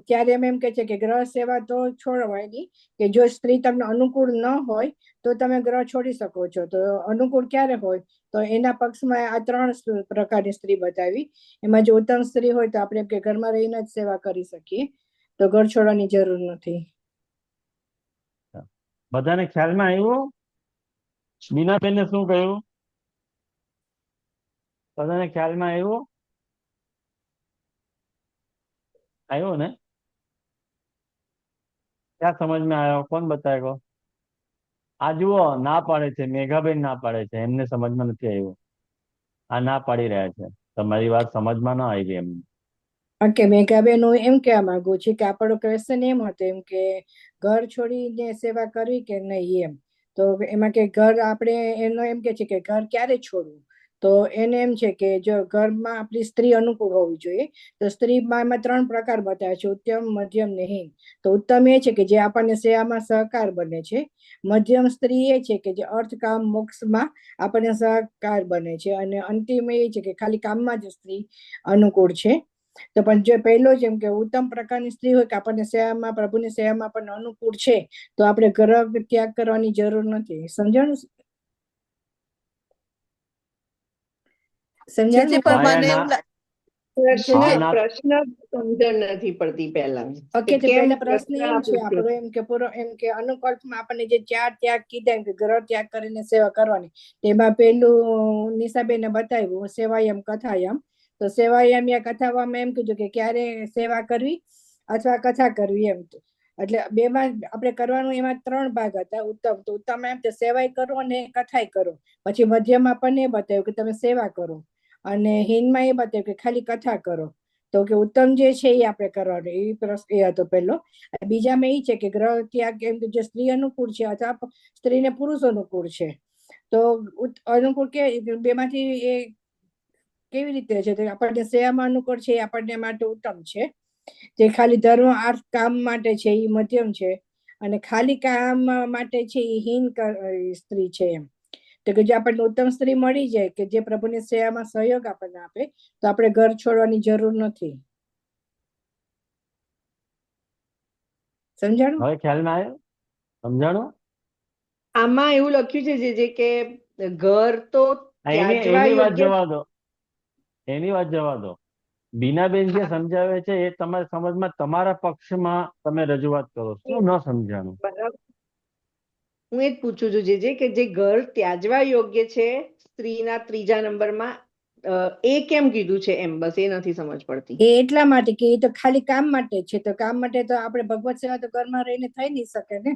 ત્યારે એમ કે છે કે ગ્રહ સેવા તો છોડવાની કે જો સ્ત્રી તમને અનુકૂળ ન હોય તો તમે ગ્રહ છોડી શકો છો. તો અનુકૂળ ક્યારે હોય તો એના પક્ષમાં આ 3 પ્રકારની સ્ત્રી બતાવી. એમાં જો ઉત્તમ સ્ત્રી હોય તો આપણે કે ઘરમાં રહીને જ સેવા કરી શકીએ, તો ઘર છોડવાની જરૂર નથી. બધાને ખ્યાલમાં આવ્યું? બીનાબેને શું કહ્યું? બધાને ખ્યાલમાં આવ્યું? આવ્યું ને? ક્યાં સમજમાં આવ્યો? કોણ બતાવ્યો? આ જુઓ, ના પાડે છે મેઘાબેન, ના પાડે છે, એમને સમજમાં નથી આવ્યું. આ ના પાડી રહ્યા છે. તમારી વાત સમજમાં ના આવી એમને. ઓકે મેઘાબેન, હું એમ કહેવા માંગુ છું કે આપણો ક્વેશ્ચન એમ હતો એમ કે ઘર છોડીને સેવા કરવી કે નહીં એમ. તો એમાં કે ઘર આપણે એનો એમ કે છે કે ઘર ક્યારે છોડવું, તો એને એમ છે કે જો ઘરમાં આપણી સ્ત્રી અનુકૂળ હોવી જોઈએ. તો સ્ત્રીમાં એમાં 3 પ્રકાર બતાવે છે, ઉત્તમ, મધ્યમ ને હીન. તો ઉત્તમ એ છે કે જે આપણને સેવામાં સહકાર બને છે. મધ્યમ સ્ત્રી એ છે કે જે અર્થ કામ મોક્ષમાં આપણને સહકાર બને છે. અને અંતિમ એ છે કે ખાલી કામમાં જ સ્ત્રી અનુકૂળ છે. તો પણ જે પહેલો જેમ કે ઉત્તમ પ્રકારની સ્ત્રી હોય કે આપણને સેવામાં, પ્રભુની સેવામાં આપણને અનુકૂળ છે, તો આપણે ગ્રહ ત્યાગ કરવાની જરૂર નથી. સમજાણું? સમજાણું? પણ હા મને ના. એવું પ્રશ્ન હા ના. પ્રશ્ન સમજણ નથી પડતી પહેલા. ઓકે, તો કેમ પહેલા પ્રશ્ન એમ છે પૂછ્યો? આપણો એમ કે પૂરો એમ કે અનુકલ્પમાં આપણને જે 4 ત્યાગ કીધા એમ કે ગ્રહ ત્યાગ કરીને સેવા કરવાની, તેમાં પેલું નિશાબેને બતાવ્યું સેવાયમ કથાયમ. તો સેવાયમ યા કથાવામાં એમ કીધું કે ક્યારે સેવા કરવી અથવા કથા કરવી એમ. એટલે બેમાં આપણે કરવાનું એમાં 3 ભાગ હતા. ઉત્તમ તો ઉત્તમ એમ કે સેવાય કરો અને કથાય કરો. પછી મધ્યમાં આપણને એ બતાવ્યું કે તમે સેવા કરો, અને હીનમાં એ બતાવ્યું કે ખાલી કથા કરો. તો કે ઉત્તમ જે છે એ આપણે કરવાનું, એ પ્રશ્ન એ હતો પહેલો. બીજામાં એ છે કે ગ્રહ ત્યાગ એમ કે જે સ્ત્રી અનુકૂળ છે અથવા સ્ત્રીને પુરુષ અનુકૂળ છે. તો અનુકૂળ કે બેમાંથી એ કેવી રીતે છે? તો આપણને સેવામાં અનુકૂળ છે એ આપણને માટે ઉત્તમ છે. જે ખાલી ધર્મ અર્થ કામ માટે છે એ મધ્યમ છે. અને ખાલી કામ માટે છે એ હીન સ્ત્રી છે એમ. તો કે જો આપણને ઉત્તમ સ્ત્રી મળી જાય કે જે પ્રભુની સેવામાં સહયોગ આપણને આપે, તો આપણે ઘર છોડવાની જરૂર નથી. સમજાણું? હવે ખ્યાલમાં આવ્યો? સમજાણું? આમાં એવું લખ્યું છે જે કે ઘર તો ત્યાજવા એની વાત યોગ્ય. જવા દો. એની વાત જવા દો. બીનાબેન જે સમજાવે છે એ તમારી સમજમાં તમારા પક્ષમાં તમે રજૂઆત કરો. શું ન સમજાણું? બરાબર. હું એ જ પૂછું છું જે કે જે ઘર ત્યાજવા યોગ્ય છે સ્ત્રીના 3જા નંબરમાં, એ કેમ કીધું છે એમ, બસ એ નથી સમજ પડતી. એ એટલા માટે કે એ તો ખાલી કામ માટે છે. તો કામ માટે તો આપણે ભગવત સેવા તો ઘરમાં રહીને થઈ નહીં શકે ને.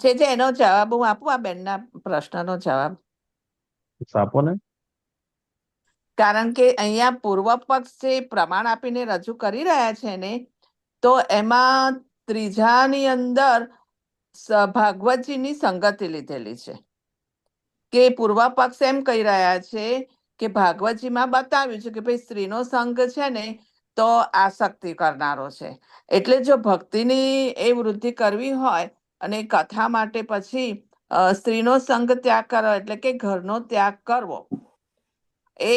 જે એનો જવાબ હું આપું આ બેનના પ્રશ્નનો જવાબ. આપો ને. કારણ કે અહીંયા પૂર્વ પક્ષ જે પ્રમાણ આપીને રજૂ કરી રહ્યા છે ને, તો એમાં 3જાની અંદર ભાગવતજીની સંગતિ લીધેલી છે. કે પૂર્વ પક્ષ એમ કહી રહ્યા છે કે ભાગવતજીમાં બતાવ્યું છે કે ભાઈ સ્ત્રીનો સંગ છે ને તો આસક્તિ કરનારો છે. એટલે જો ભક્તિની એ વૃદ્ધિ કરવી હોય અને કથા માટે પછી સ્ત્રીનો સંગ ત્યાગ કરવો એટલે કે ઘરનો ત્યાગ કરવો, એ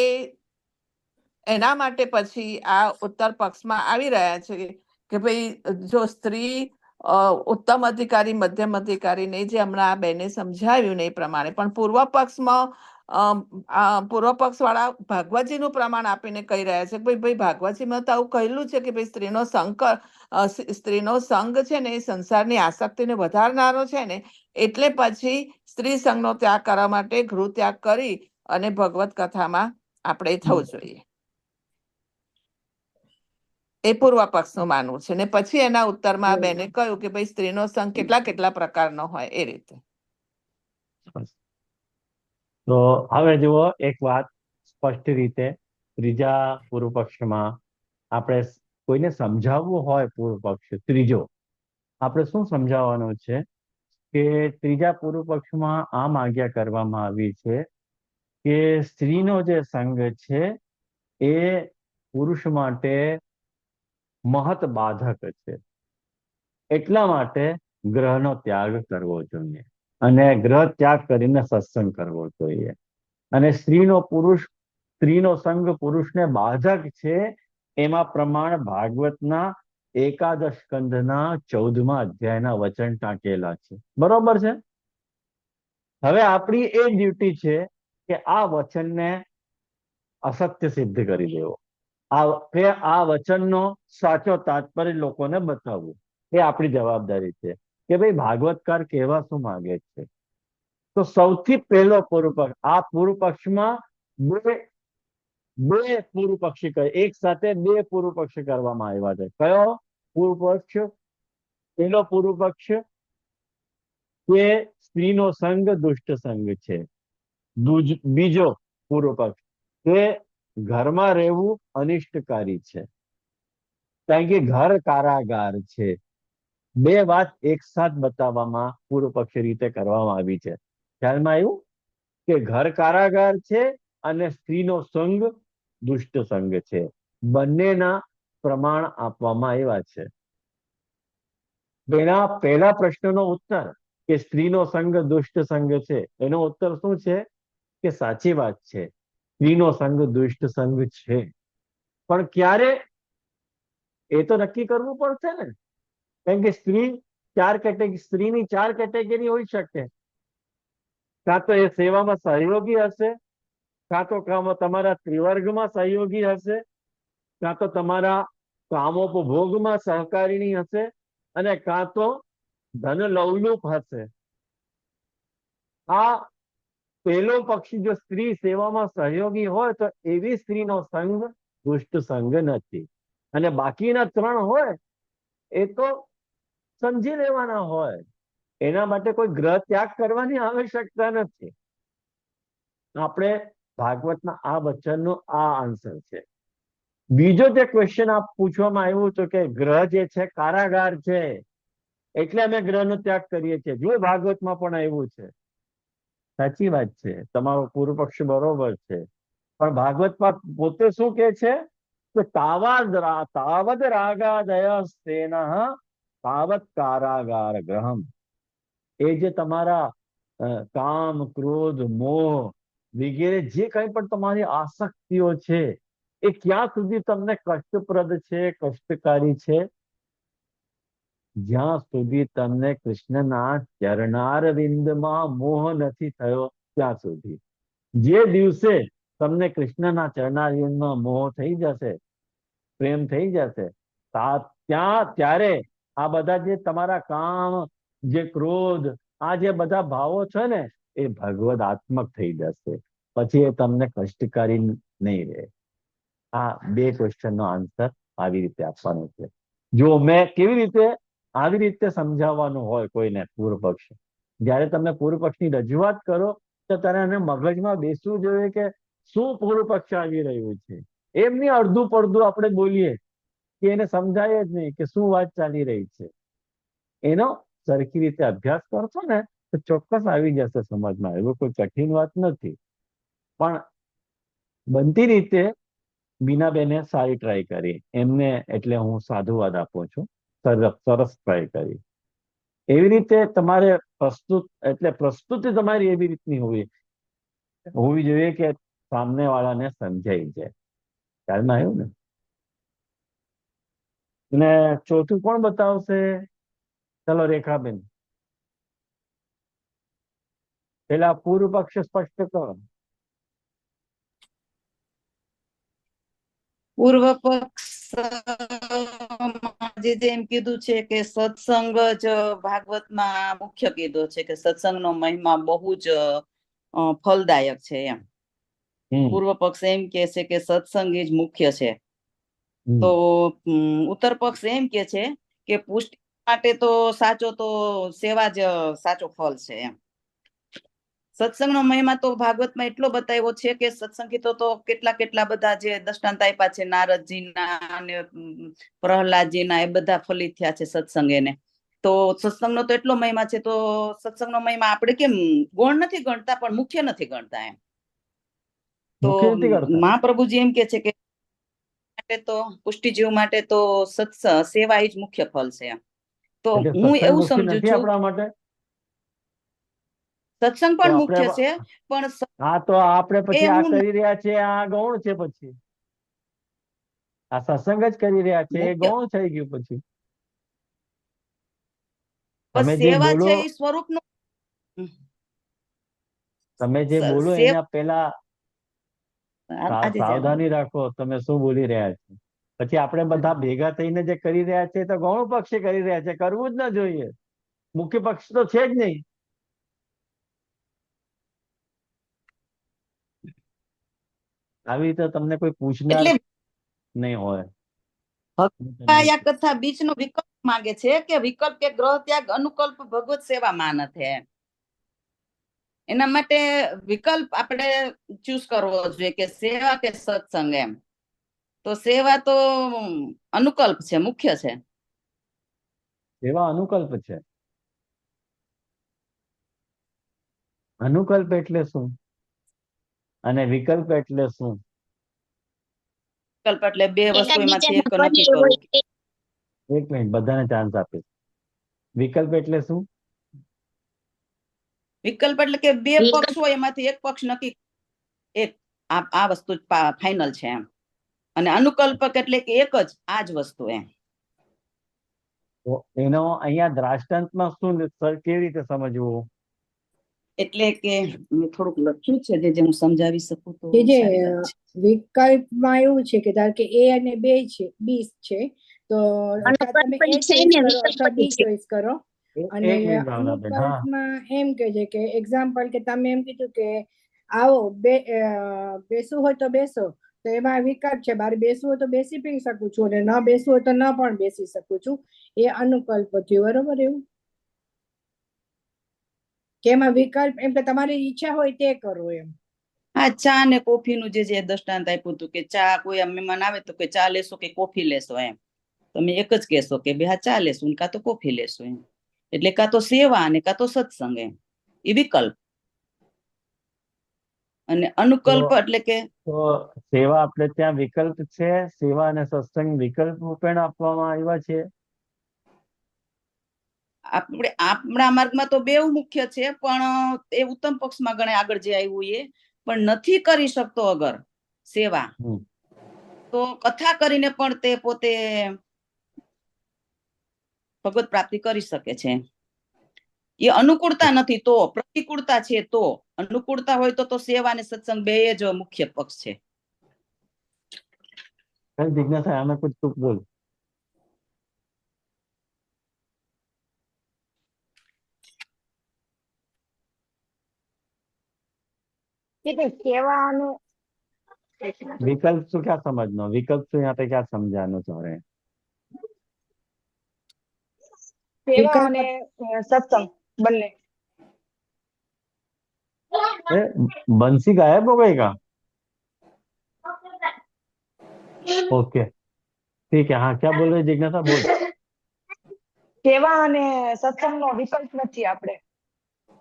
એના માટે પછી આ ઉત્તર પક્ષમાં આવી રહ્યા છે કે ભાઈ જો સ્ત્રી ઉત્તમ અધિકારી, મધ્યમ અધિકારી ને જે હમણાં આ બેને સમજાવ્યું ને એ પ્રમાણે, પણ પૂર્વ પક્ષમાં પૂર્વ પક્ષ વાળા ભાગવતજીનું પ્રમાણ આપીને કહી રહ્યા છે કે ભાઈ ભાગવતજીમાં તો આવું કહેલું છે કે ભાઈ સ્ત્રીનો સંગ છે ને એ સંસારની આસક્તિને વધારનારો છે ને, એટલે પછી સ્ત્રી સંઘનો ત્યાગ કરવા માટે ગૃહ ત્યાગ કરી અને ભગવત કથામાં આપણે થવું જોઈએ. એ પૂર્વ પક્ષનું માનવું છે. ને પછી એના ઉત્તરમાં આ બેને કહ્યું કે ભાઈ સ્ત્રીનો સંગ કેટલા કેટલા પ્રકારનો હોય એ રીતે. તો હવે જુઓ એક વાત સ્પષ્ટ રીતે ત્રીજા પૂર્વ પક્ષમાં આપણે કોઈને સમજાવવું હોય, પૂર્વ પક્ષ ત્રીજો આપણે શું સમજાવવાનું છે કે ત્રીજા પૂર્વ પક્ષમાં આમ આજ્ઞા કરવામાં આવી છે કે સ્ત્રીનો જે સંગ છે એ પુરુષ માટે મહત બાધક છે, એટલા માટે ગ્રહનો ત્યાગ કરવો જોઈએ અને ગ્રહ ત્યાગ કરીને સત્સંગ કરવો જોઈએ. અને સ્ત્રીનો સંગ પુરુષને બાધક છે, એમાં પ્રમાણ ભાગવતના એકાદશ સ્કંધના 14મા અધ્યાયના વચન ટાંકેલા છે. બરોબર છે. હવે આપણી એ ડ્યુટી છે કે આ વચનને અસત્ય સિદ્ધ કરી દેવો, આ વચનનો સાચો તાત્પર્ય લોકોને બતાવવું, એ આપણી જવાબદારી છે કે ભાઈ ભાગવતકાર કહેવા શું માંગે છે. તો સૌથી પહેલો પૂર્વ પક્ષ, આ પૂર્વ પક્ષમાં બે પૂર્વ પક્ષી કહે, એક સાથે બે પૂર્વ પક્ષ કરવામાં આવ્યા છે. કયો પૂર્વ પક્ષ? પહેલો પૂર્વ પક્ષ કે સ્ત્રીનો સંગ દુષ્ટ સંગ છે. બીજો પૂર્વ પક્ષ કે ઘરમાં રહેવું અનિષ્ટકારી છે, કારણ કે ઘર કારાગાર છે. બે વાત એક સાથ બતાવવામાં પૂર્વ પક્ષ રીતે કરવામાં આવી છે. ખ્યાલમાં આવ્યું કે ઘર કારાગાર છે અને સ્ત્રીનો સંગ દુષ્ટ સંગ છે. બંનેના પ્રમાણ આપવામાં આવ્યા છે. પહેલા પ્રશ્નનો ઉત્તર કે સ્ત્રીનો સંગ દુષ્ટ સંગ છે, એનો ઉત્તર શું છે કે સાચી વાત છે, સ્ત્રીનો સંગ દુષ્ટ સંગ છે. પણ ક્યારે એ તો નક્કી કરવું પડશે ને, કારણ કે સ્ત્રીની 4 કેટેગરી હોઈ શકે. કાં તો એ સેવામાં સહયોગી હશે, કાં તો તમારા ત્રિવર્ગમાં સહયોગી હશે, કાં તો તમારા કામોપભોગમાં સહકારીણી હશે, અને કાં તો ધન લવલુપ હશે. આ પહેલો પક્ષી જો સ્ત્રી સેવામાં સહયોગી હોય તો એવી સ્ત્રીનો સંગ દુષ્ટ સંગ નથી. અને બાકીના 3 હોય એ તો સમજી લેવાના હોય, એના માટે કોઈ ગ્રહ ત્યાગ કરવાની આવશ્યકતા નથી. આપણે ભાગવતના આ વચનનો આ આન્સર છે. બીજો જે ક્વેશ્ચન પૂછવામાં આવ્યું હતું કે ગ્રહ જે છે કારાગાર છે, એટલે અમે ગ્રહનો ત્યાગ કરીએ છીએ. જો ભાગવતમાં પણ આવ્યું છે, સાચી વાત છે, તમારો પૂર્વ પક્ષ બરોબર છે. પણ ભાગવતમાં પોતે શું કે છે કે તાવદ રાગાદય સ્તેન તાવત કારાગાર ગ્રહમ. એ જે તમારા કામ, ક્રોધ, મોહ વગેરે જે કંઈ પણ તમારી આસક્તિઓ છે એ ક્યાં સુધી તમને કષ્ટપ્રદ છે, કષ્ટકારી છે? જ્યાં સુધી તમને કૃષ્ણના ચરણારવિંદમાં મોહ નથી થયો ત્યાં સુધી. જે દિવસે તમને કૃષ્ણના ચરણારવિંદમાં મોહ થઈ જશે, પ્રેમ થઈ જશે, ત્યારે આ બધા જે તમારા કામ, જે ક્રોધ, આ જે બધા ભાવો છે ને એ ભગવદાત્મક થઈ જશે. પછી એ તમને કષ્ટકારી નહીં રહે. આ 2 ક્વેશ્ચનનો આન્સર આવી રીતે આપવાનો છે. જો મેં કેવી રીતે આવી રીતે સમજાવવાનું હોય કોઈને પૂર્વ પક્ષ, જ્યારે તમે પૂર્વ પક્ષની રજૂઆત કરો તો તારે એને મગજમાં બેસવું જોઈએ કે શું પૂર્વ પક્ષ આવી રહ્યું છે. એમની અડધું પડધું આપણે બોલીએ કે એને સમજાય જ નહીં કે શું વાત ચાલી રહી છે. એનો સરખી રીતે અભ્યાસ કરશો ને તો ચોક્કસ આવી જશે સમજમાં. એવું કોઈ કઠિન વાત નથી. પણ બનતી રીતે બીનાબેને સારી ટ્રાય કરી, એમને એટલે હું સાધુવાદ આપું છું, સરસ ટ્રાય કરી. એવી રીતે તમારે પ્રસ્તુતિ તમારી એવી રીતની હોવી જોઈએ કે સામને વાળાને સમજાઈ જાય. ખ્યાલમાં આવ્યું ને? ચોથું કોણ બતાવશે? ચલો રેખાબેન, પેલા પૂર્વ પક્ષ સ્પષ્ટ કરો. પૂર્વ પક્ષ એમ કીધું છે કે સત્સંગ જ ભાગવતમાં મુખ્ય કીધો છે કે સત્સંગનો મહિમા બહુ જ ફલદાયક છે એમ. પૂર્વ પક્ષ એમ કે છે કે સત્સંગ જ મુખ્ય છે. તો ઉત્તર પક્ષ એમ કે છે કે પુષ્ટિ માટે તો સેવા જ સાચો ફલ છે એમ. સત્સંગનો મહિમા તો ભાગવતમાં એટલો બતાવ્યો છે કે સત્સંગીતો તો કેટલા બધા જે દ્રષ્ટાંત આપ્યા છે, નારદજીના અને પ્રહલાદજીના, એ બધા ફલિત થયા છે સત્સંગ એને. તો સત્સંગનો તો એટલો મહિમા છે, તો સત્સંગનો મહિમા આપણે કેમ ગૌણ નથી ગણતા પણ મુખ્ય નથી ગણતા એમ. તો મહાપ્રભુજી એમ કે છે કે તો પુષ્ટિજીવ માટે તો સેવા જ મુખ્ય ફલ છે એમ. તો હું એવું સમજુ છું આપણા માટે સત્સંગ પણ મુખ્ય છે, પણ હા તો આપણે પછી આ કરી રહ્યા છે આ ગૌણ છે, પછી આ સત્સંગ જ કરી રહ્યા છે એ ગૌણ થઈ ગયું. પછી તમે જે બોલો સ્વરૂપનું તમે જે બોલો એના પેલા સાવધાની રાખો તમે શું બોલી રહ્યા છો. પછી આપણે બધા ભેગા થઈને જે કરી રહ્યા છે તો ગૌણ પક્ષે કરી રહ્યા છે, કરવું જ ના જોઈએ. મુખ્ય પક્ષ તો છે જ નહીં. આવી રીતે તમને કોઈ પૂછનાર નહીં હોય. કથા બીચનો વિકલ્પ માંગે છે કે વિકલ્પ કે ગ્રહ ત્યાગ અનુકલ્પ ભગવત સેવામાં નથી. એના માટે વિકલ્પ આપણે ચૂઝ કરવો જોઈએ કે સેવા કે સત્સંગ એમ. તો સેવા તો અનુકલ્પ છે, મુખ્ય છે. સેવા અનુકલ્પ છે. અનુકલ્પ એટલે શું અને વિકલ્પ એટલે શું? વિકલ્પ એટલે બે વસ્તુમાંથી એક નક્કી કરવું. એક મિનિટ, બધાને ચાન્સ આપીશ. વિકલ્પ એટલે શું? વિકલ્પ એટલે કે બે પક્ષ હોય એમાંથી એક પક્ષ નક્કી, એક આ વસ્તુ ફાઇનલ છે એમ. અને અનુકલ્પક એટલે કે એક જ આ જ વસ્તુ એમ. એનો અહીંયા દ્રાષ્ટાંતમાં શું કેવી રીતે સમજવું? એટલે કે મેં થોડુંક લખ્યું છે જે હું સમજાવી શકું તો. જે વિકલ્પમાં એવું છે કે ધારો કે A અને બી છે, તો તમે A ચોઈસ કરો અથવા બી ચોઈસ કરો. અને અનુકલ્પમાં એમ કે છે કે એક્ઝામ્પલ કે તમે એમ કીધું કે આવો બેસવું હોય તો બેસો, તો એમાં વિકલ્પ છે, મારે બેસવું હોય તો બેસી પણ શકું છું અને ન બેસવું હોય તો ન પણ બેસી શકું છું. એ અનુકલ્પ થયું, બરોબર? એવું કે એમાં વિકલ્પ એમ કે તમારી ઈચ્છા હોય તે કરો એમ. હા, ચા ને કોફી નું જે દ્રષ્ટાંત આપ્યું હતું કે ચા કોઈ મહેમાન આવે તો કે ચા લેશો કે કોફી લેશો એમ. તમે એક જ કહેશો કે બે હા ચા લેશું કાં તો કોફી લેશું એમ. એટલે કાં તો સેવા અને કાં તો સત્સંગ એમ. એ વિકલ્પ. અને અનુકલ્પ એટલે કે સેવા આપણે ત્યાં વિકલ્પ છે. સેવા અને સત્સંગ વિકલ્પ પણ આપવામાં આવ્યા છે. આપણે આપણા માર્ગમાં તો બે મુખ્ય છે, પણ એ ઉત્તમ પક્ષમાં ગણે આગળ જે આવ્યું એ. પણ નથી કરી શકતો અગર સેવા, તો કથા કરીને પણ તે પોતે ભગવત પ્રાપ્તિ કરી શકે છે. એ અનુકૂળતા નથી તો, પ્રતિકૂળતા છે તો. અનુકૂળતા હોય તો સેવા અને સત્સંગ બે જ મુખ્ય પક્ષ છે. જિજ્ઞાસા આમાં કુછ તું બોલ. सेवा विकल्प से क्या समझना, विकल्प से यहाँ पे क्या समझाना चाह रहे हैं? सेवा અને સત્સંગ બંને. बंसी गायब हो गई का? ओके ठीक है. हाँ क्या बोल रहे जिज्ञासा, बोल. સેવા અને સત્સંગનો વિકલ્પ નથી, આપણે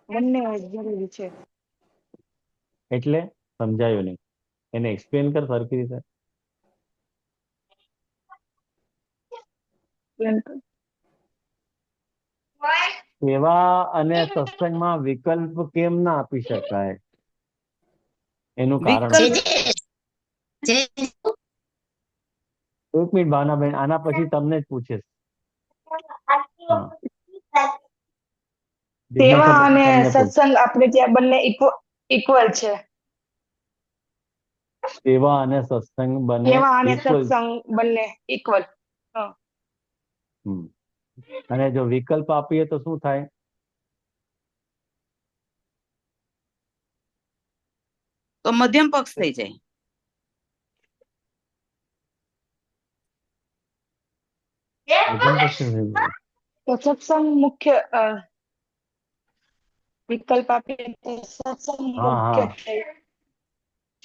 બંને જરૂરી છે. એટલે સમજાયું નહીં, એને એક્સપ્લેન કર સરખી રીતે. સેવા અને સત્સંગમાં વિકલ્પ કેમ ના આપી શકાય એનું કારણ? એક મિનિટ ભાવનાબેન, આના પછી તમને જ પૂછીશ. સેવા જિજ્ઞાસા અને તમને પૂછ. સત્સંગ આપણે ત્યાં બંને ઇક્વલ છે. સેવા અને સત્સંગ બંને સેવા અને ઇક્વલ. સત્સંગ બંને ઇક્વલ. અને જો વિકલ્પ આપીએ તો શું થાય? તો મધ્યમ પક્ષ થઈ જાય. મધ્યમ પક્ષ થઈ જાય. તો સત્સંગ મુખ્ય વિકલ્પ આપીએ તો સત્સંગ હા મુખ્ય હા, થઈ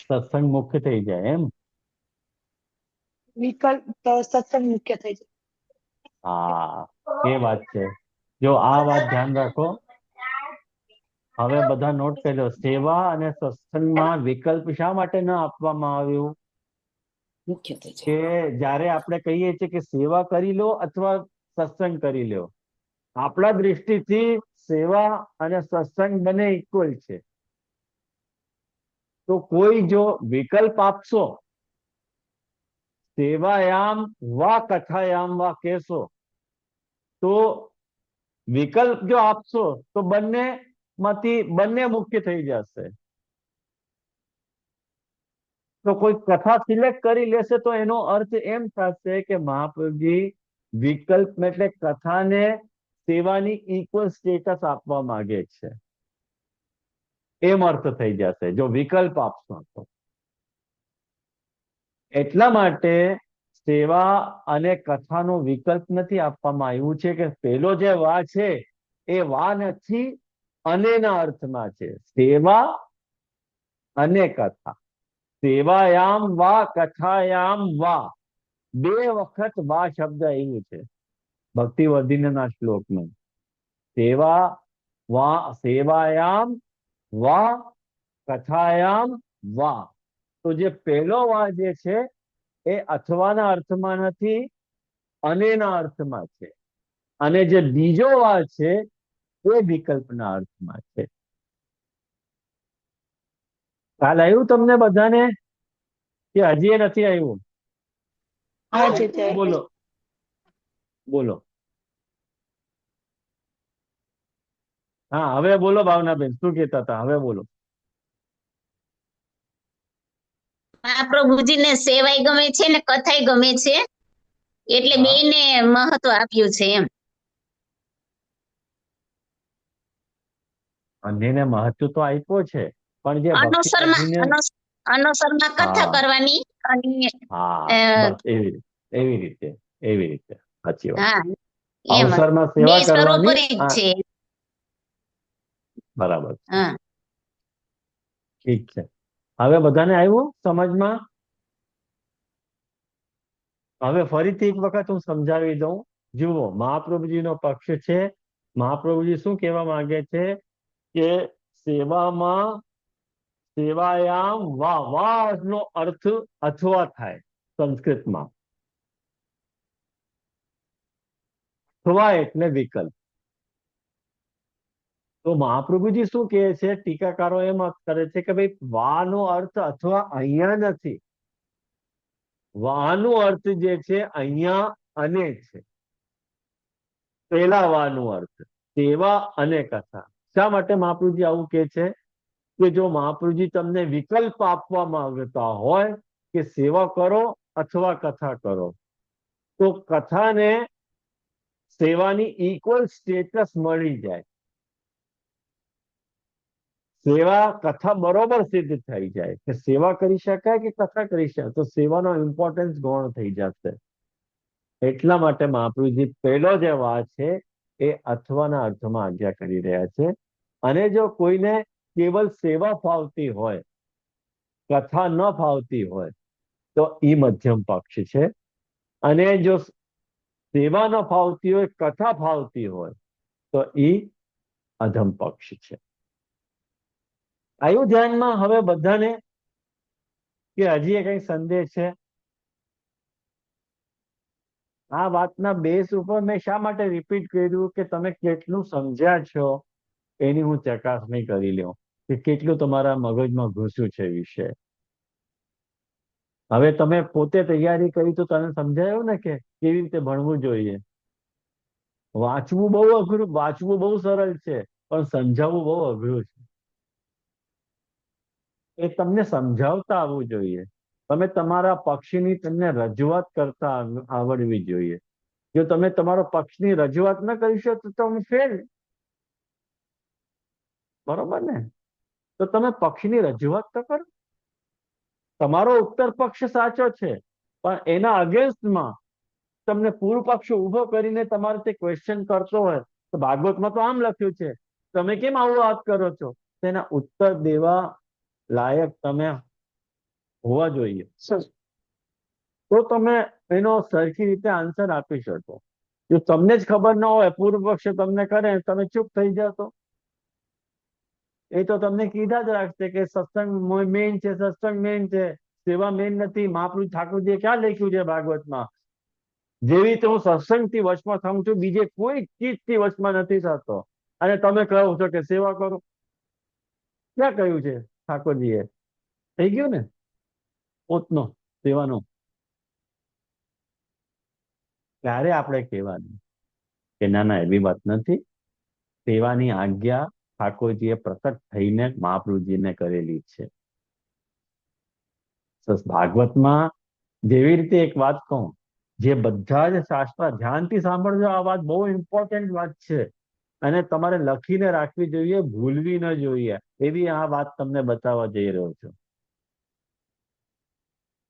સત્સંગ મુખ્ય થઈ જાય એમ. વિકલ્પ તો સત્સંગ મુખ્ય થઈ જાય. હા, એ વાત છે. જો આ વાત ધ્યાન રાખો. હવે બધા નોટ કરી લો. સેવા અને સત્સંગમાં વિકલ્પ શા માટે ન આપવામાં આવ્યું? મુખ્ય થઈ જાય. કે જ્યારે આપણે કહીએ છીએ કે સેવા કરી લો અથવા સત્સંગ કરી લો, આપણા દૃષ્ટિથી સેવા અને સત્સંગ બંને ઇક્વલ છે. તો કોઈ જો વિકલ્પ આપશો, સેવાયામ વા કથાયામ વા કહેશો, તો વિકલ્પ જો આપશો તો બંનેમાંથી બંને મુખ્ય થઈ જશે. તો કોઈ કથા સિલેક્ટ કરી લેશે તો એનો અર્થ એમ થશે કે મહાપ્રભુજી વિકલ્પ એટલે કથાને સેવાની ઇક્વલ સ્ટેટસ આપવા માંગે છે, એમ અર્થ થઈ જશે જો વિકલ્પ આપશો તો. એટલા માટે સેવા અને કથાનો વિકલ્પ નથી આપવામાં આવ્યું છે કે પેલો જે વા છે એ વા નથી, અનેના અર્થમાં છે. સેવા અને કથા. સેવાયામ વા કથાયામ વા, બે વખત વા શબ્દ આવ્યું છે ભક્તિવર્ધિનીના શ્લોકમાં. સેવાયામ વા કથાયામ વા. તો જે પહેલો વા જે છે એ અથવાના અર્થમાં નથી, અનેના અર્થમાં છે. અને જે બીજો વા છે એ વિકલ્પના અર્થમાં છે. ખ્યાલ આવ્યું તમને બધાને કે હજી એ નથી આવ્યું? બોલો બોલો. હા, હવે બોલો ભાવનાબેન, શું કહેતા હતા? હવે બોલો. મહાપ્રભુજીને સેવાય ગમે છે ને કથાય ગમે છે, એટલે હા. બેયને મહત્વ આપ્યું છે એમ. બંનેને મહત્વ તો આપ્યો છે, પણ જે અનુસરમાં ભક્તિવર્ધિની. અનુસરમાં કથા હા કરવાની અને હા, બસ એવી રીતે સાચી વાત. હા એમ અવસરમાં બે સેવા કરવાની. સરોપરી જ છે. બરાબર છે, હા, ઠીક છે. હવે બધાને આવ્યું સમજમાં? હવે ફરીથી એક વખત હું સમજાવી દઉં. જુઓ, મહાપ્રભુજીનો પક્ષ છે. મહાપ્રભુજી શું કહેવા માંગે છે કે સેવામાં સેવાયામ વા નો અર્થ અથવા થાય સંસ્કૃતમાં. અથવા એટલે વિકલ્પ. તો મહાપ્રભુજી શું કહે છે, ટીકાકારો એમ અર્થ કરે છે કે ભાઈ વાનો અર્થ અથવા અહીંયા નથી, વાનો અર્થ જે છે અહીંયા અને છે. પેલા વાનો અર્થ સેવા અને કથા. શા માટે મહાપ્રભુજી આવું કહે છે? કે જો મહાપ્રભુજી તમને વિકલ્પ આપવા માંગતા હોય કે સેવા કરો અથવા કથા કરો, તો કથાને સેવાની ઇક્વલ સ્ટેટસ મળી જાય. સેવા કથા બરોબર સિદ્ધ થઈ જાય કે સેવા કરી શકાય કે કથા કરી શકાય, તો સેવાનો ઇમ્પોર્ટન્સ ગૌણ થઈ જશે. એટલા માટે મહાપ્રભુજી પહેલો જે વાત છે એ અથવાના અર્થમાં આજ્ઞા કરી રહ્યા છે. અને જો કોઈને કેવલ સેવા ફાવતી હોય, કથા ન ફાવતી હોય, તો ઈ મધ્યમ પક્ષ છે. અને જો સેવા ન ફાવતી હોય, કથા ફાવતી હોય, તો ઈ અધમ પક્ષ છે. આવ્યું ધ્યાનમાં હવે બધાને કે હજી કઈ સંદેહ છે? આ વાતના બેઝ ઉપર મેં શા માટે રિપીટ કર્યું કે તમે કેટલું સમજ્યા છો એની હું ચકાસણી કરી લઉં કે કેટલું તમારા મગજમાં ઘૂસ્યું છે વિષય. હવે તમે પોતે તૈયારી કરી તો તને સમજાયું ને કે કેવી રીતે ભણવું જોઈએ. વાંચવું બહુ અઘરું, વાંચવું બહુ સરળ છે, પણ સમજાવવું બહુ અઘરું છે. એ તમને સમજાવતા આવવું જોઈએ. તમે તમારા પક્ષની તમને રજૂઆત કરતા આવડવી જોઈએ. જો તમે તમારો પક્ષની રજૂઆત ન કરી શકો તો તમે ફેલ. બરોબર ને? તો તમે પક્ષની રજૂઆત તો કરો. તમારો ઉત્તર પક્ષ સાચો છે, પણ એના અગેન્સ્ટમાં તમને પૂર્વ પક્ષ ઉભો કરીને તમારે તે ક્વેશ્ચન કરતો હોય તો ભાગવતમાં તો આમ લખ્યું છે, તમે કેમ આવું વાત કરો છો? તેના ઉત્તર દેવા લાયક તમે હોવા જોઈએ, તો તમે એનો સરખી રીતે આન્સર આપી શકો. જો તમને જ ખબર ન હોય, પૂર્વ પક્ષ તમને કરે, તમે ચૂપ થઈ જશો, એ તો તમને કીધા જ રાખશે કે સત્સંગ મેન છે, સત્સંગ મેન છે, સેવા મેન નથી. મહાપ્રભુ ઠાકોરજીએ ક્યાં લખ્યું છે ભાગવતમાં? જેવી રીતે હું સત્સંગથી વશમાં થાઉં છું, બીજે કોઈ ચીજથી વશમાં નથી થતો, અને તમે કહો છો કે સેવા કરો. ક્યાં કહ્યું છે ઠાકોરજીએ? થઈ ગયું ને પોતનો સેવાનો. ત્યારે આપણે કહેવાનું કે ના ના, એવી વાત નથી. સેવાની આજ્ઞા ઠાકોરજીએ પ્રકટ થઈને મહાપ્રભુજીને કરેલી છે. ભાગવતમાં જેવી રીતે એક વાત કહું, જે બધા જ શાસ્ત્ર ધ્યાનથી સાંભળજો, આ વાત બહુ ઇમ્પોર્ટન્ટ વાત છે અને તમારે લખીને રાખવી જોઈએ, ભૂલવી ન જોઈએ. એવી આ વાત તમને બતાવવા જઈ રહ્યો છું.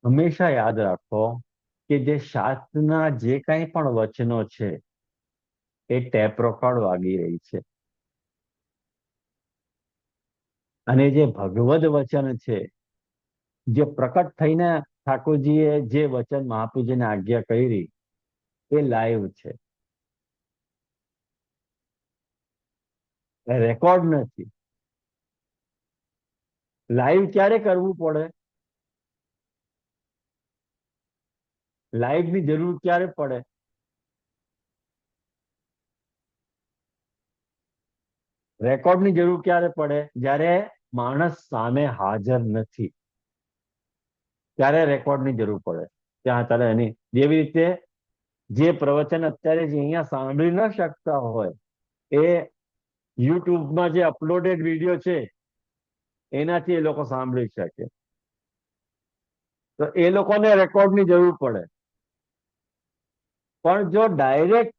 હંમેશા યાદ રાખો કે જે શાસ્ત્રના જે કંઈ પણ વચનો છે એ ટેપ રેકોર્ડ વાગી રહી છે, અને જે ભગવદ વચન છે, જે પ્રકટ થઈને ઠાકોરજીએ જે વચન મહાપ્રભુજીને આજ્ઞા કરી, એ લાઈવ છે, રેકોર્ડ નથી. લાઈવ ક્યારે કરવું પડે? લાઈવ ની જરૂર ક્યારે પડે? રેકોર્ડ ની જરૂર ક્યારે પડે? જ્યારે માણસ સામે હાજર નથી, ત્યારે રેકોર્ડ ની જરૂર પડે. ત્યાં તારે એની જેવી રીતે જે પ્રવચન અત્યારે જે અહીંયા સાંભળી ન શકતા હોય, એ યુટ્યુબમાં જે અપલોડેડ વિડીયો છે એનાથી એ લોકો સાંભળી શકે. તો એ લોકોને રેકોર્ડની જરૂર પડે. પણ જો ડાયરેક્ટ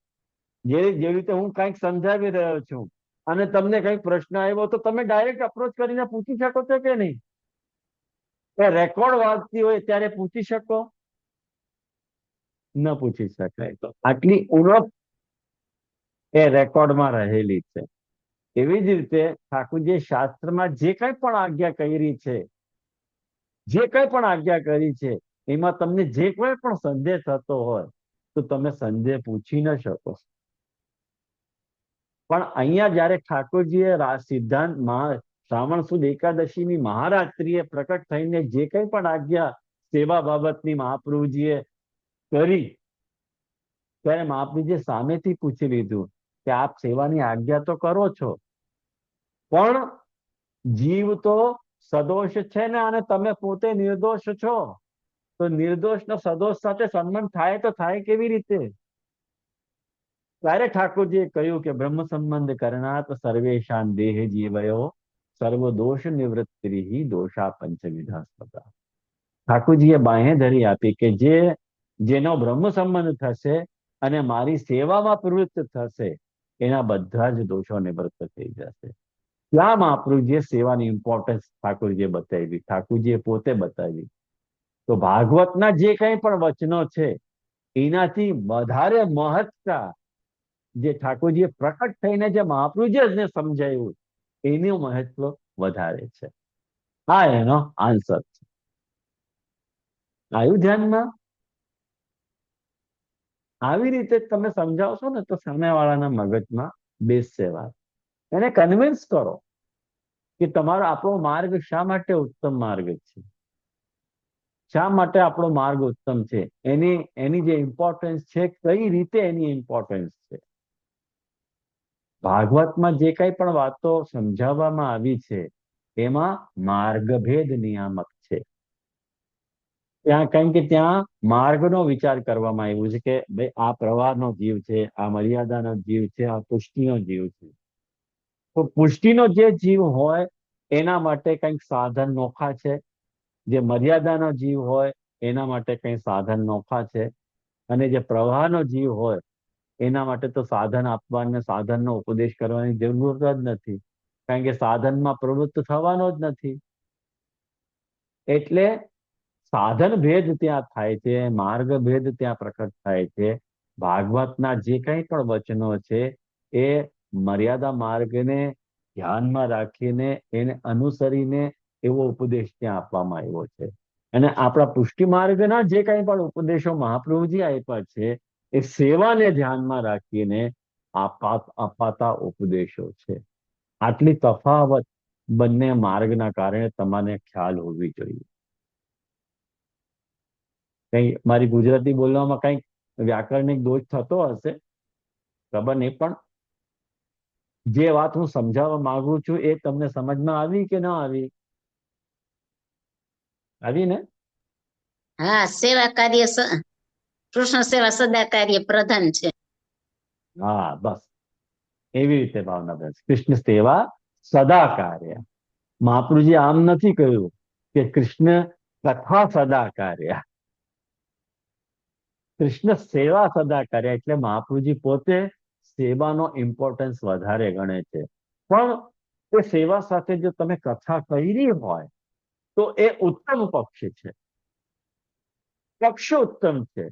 જેવી રીતે હું કંઈક સમજાવી રહ્યો છું અને તમને કંઈક પ્રશ્ન આવ્યો, તો તમે ડાયરેક્ટ અપ્રોચ કરીને પૂછી શકો છો કે નહીં? તો રેકોર્ડ વાગતી હોય ત્યારે પૂછી શકો? ન પૂછી શકાય. તો આટલી ઉણપ એ રેકોર્ડમાં રહેલી છે. એવી જ રીતે ઠાકોરજી શાસ્ત્રમાં જે કંઈ પણ આજ્ઞા કરી છે, જે કંઈ પણ આજ્ઞા કરી છે, એમાં તમને જે કોઈ પણ સંદેહ થતો હોય તો તમે સંદેહ પૂછી ન શકો. પણ અહીંયા જયારે ઠાકોરજીએ સિદ્ધાંત શ્રાવણ સુદ એકાદશીની મહારાત્રિએ પ્રકટ થઈને જે કંઈ પણ આજ્ઞા સેવા બાબતની મહાપ્રભુજીએ કરી, ત્યારે મહાપ્રભુજીએ સામેથી પૂછી લીધું કે આપ સેવાની આજ્ઞા તો કરો છો, પણ જીવ તો સદોષ છે ને, અને તમે પોતે નિર્દોષ છો, તો નિર્દોષનો સદોષ સાથે સંબંધ થાય તો થાય કેવી રીતે? ત્યારે ઠાકોરજીએ કહ્યું કે બ્રહ્મ સંબંધ કરનાત સર્વેશાન દેહ જીવયો સર્વ દોષ નિવૃત્તિ દોષા પંચવિધા સ્પતા. ઠાકોરજીએ બાંહેધરી આપી કે જેનો બ્રહ્મ સંબંધ થશે અને મારી સેવામાં પ્રવૃત્ત થશે, એના બધા જ દોષો નિવૃત્ત થઈ જશે. ત્યાં મહાપ્રભુજીએ સેવાની ઇમ્પોર્ટન્સ ઠાકોરજીએ બતાવી, ઠાકોરજીએ પોતે બતાવી. તો ભાગવતના જે કંઈ પણ વચનો છે એનાથી વધારે મહત્તા જે ઠાકોરજીએ પ્રકટ થઈને જે મહાપ્રભુજીને સમજાવ્યું, એનું મહત્વ વધારે છે. આ એનો આન્સર છે. આવ્યું ધ્યાનમાં? આવી રીતે તમે સમજાવશો ને તો સામેવાળાના મગજમાં બેસશે વાત. એને કન્વિન્સ કરો કે તમારો આપણો માર્ગ શા માટે ઉત્તમ માર્ગ છે, શા માટે આપણો માર્ગ ઉત્તમ છે, એની જે ઇમ્પોર્ટન્સ છે, કઈ રીતે એની ઇમ્પોર્ટન્સ છે. ભાગવતમાં જે કંઈ પણ વાતો સમજાવવામાં આવી છે એમાં માર્ગભેદ નિયામક છે. કારણ કે ત્યાં માર્ગનો વિચાર કરવામાં આવ્યો છે કે ભાઈ આ પ્રવાહનો જીવ છે, આ મર્યાદાનો જીવ છે, આ પુષ્ટિનો જીવ છે. તો પુષ્ટિનો જે જીવ હોય એના માટે કંઈક સાધન નોખા છે, જે મર્યાદાનો જીવ હોય એના માટે કંઈક સાધન નોખા છે, અને જે પ્રવાહનો જીવ હોય એના માટે તો સાધન આપવાને સાધનનો ઉપદેશ કરવાની જરૂર જ નથી, કારણ કે સાધનમાં પ્રવૃત્ત થવાનો જ નથી. એટલે સાધન ભેદ ત્યાં થાય છે, માર્ગ ભેદ ત્યાં પ્રકટ થાય છે. ભાગવતના જે કંઈ પણ વચનો છે એ મર્યાદા માર્ગને ધ્યાનમાં રાખીને એને અનુસરીને એવો ઉપદેશ ત્યાં આપવામાં આવ્યો છે. અને આપણા પુષ્ટિ માર્ગના જે કંઈ પણ ઉપદેશો મહાપ્રભુજી આપ્યા છે એ સેવાને ધ્યાનમાં રાખીને અપાતા ઉપદેશો છે. આટલી તફાવત બંને માર્ગના કારણે તમારે ખ્યાલ હોવી જોઈએ. કઈ મારી ગુજરાતી બોલવામાં કઈક વ્યાકરણિક દોષ થતો હશે, ખબર નહીં, પણ જે વાત હું સમજાવવા માંગુ છું એ તમને સમજમાં આવી કે ન આવી? આવી ને? હા, સેવા કાર્ય કૃષ્ણ સેવા સદા કાર્ય પ્રધાન છે. હા, બસ એવી રીતે ભાવનાબેન, કૃષ્ણ સેવા સદા કાર્ય. મહાપ્રભુજી આમ નથી કહ્યું કે કૃષ્ણ કથા સદા કાર્ય, કૃષ્ણ સેવા સદા કાર્ય. એટલે મહાપ્રભુજી પોતે સેવાનો ઇમ્પોર્ટન્સ વધારે ગણે છે. પણ એ સેવા સાથે જો તમે કથા કરી હોય તો એ ઉત્તમ પક્ષ છે, પક્ષ ઉત્તમ છે.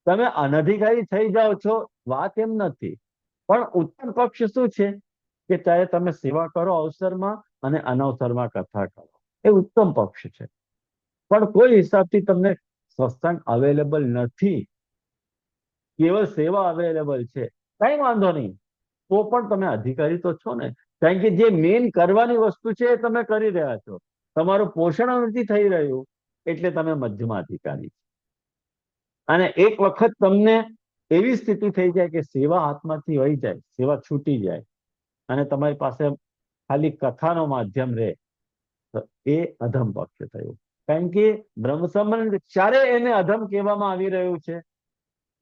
તમે અનધિકારી થઈ જાઓ છો વાત એમ નથી, પણ ઉત્તમ પક્ષ શું છે કે ત્યારે તમે સેવા કરો અવસરમાં અને અનવસરમાં કથા કરો, એ ઉત્તમ પક્ષ છે. પણ કોઈ હિસાબથી તમને સત્સંગ અવેલેબલ નથી, કેવળ સેવા અવેલેબલ છે, કઈ વાંધો નહીં, તો પણ તમે અધિકારી તો છો ને, કારણ કે જે મેઇન કરવાની વસ્તુ છે એ તમે કરી રહ્યા છો. તમારું પોષણ નથી થઈ રહ્યું એટલે તમે મધ્યમ અધિકારી. અને એક વખત તમને એવી સ્થિતિ થઈ જાય કે સેવા હાથમાંથી વહી જાય, સેવા છૂટી જાય અને તમારી પાસે ખાલી કથાનો માધ્યમ રહે, તો એ અધમ પક્ષ થયું. કારણ કે બ્રહ્મ સંબંધ ક્યારે એને અધમ કહેવામાં આવી રહ્યું છે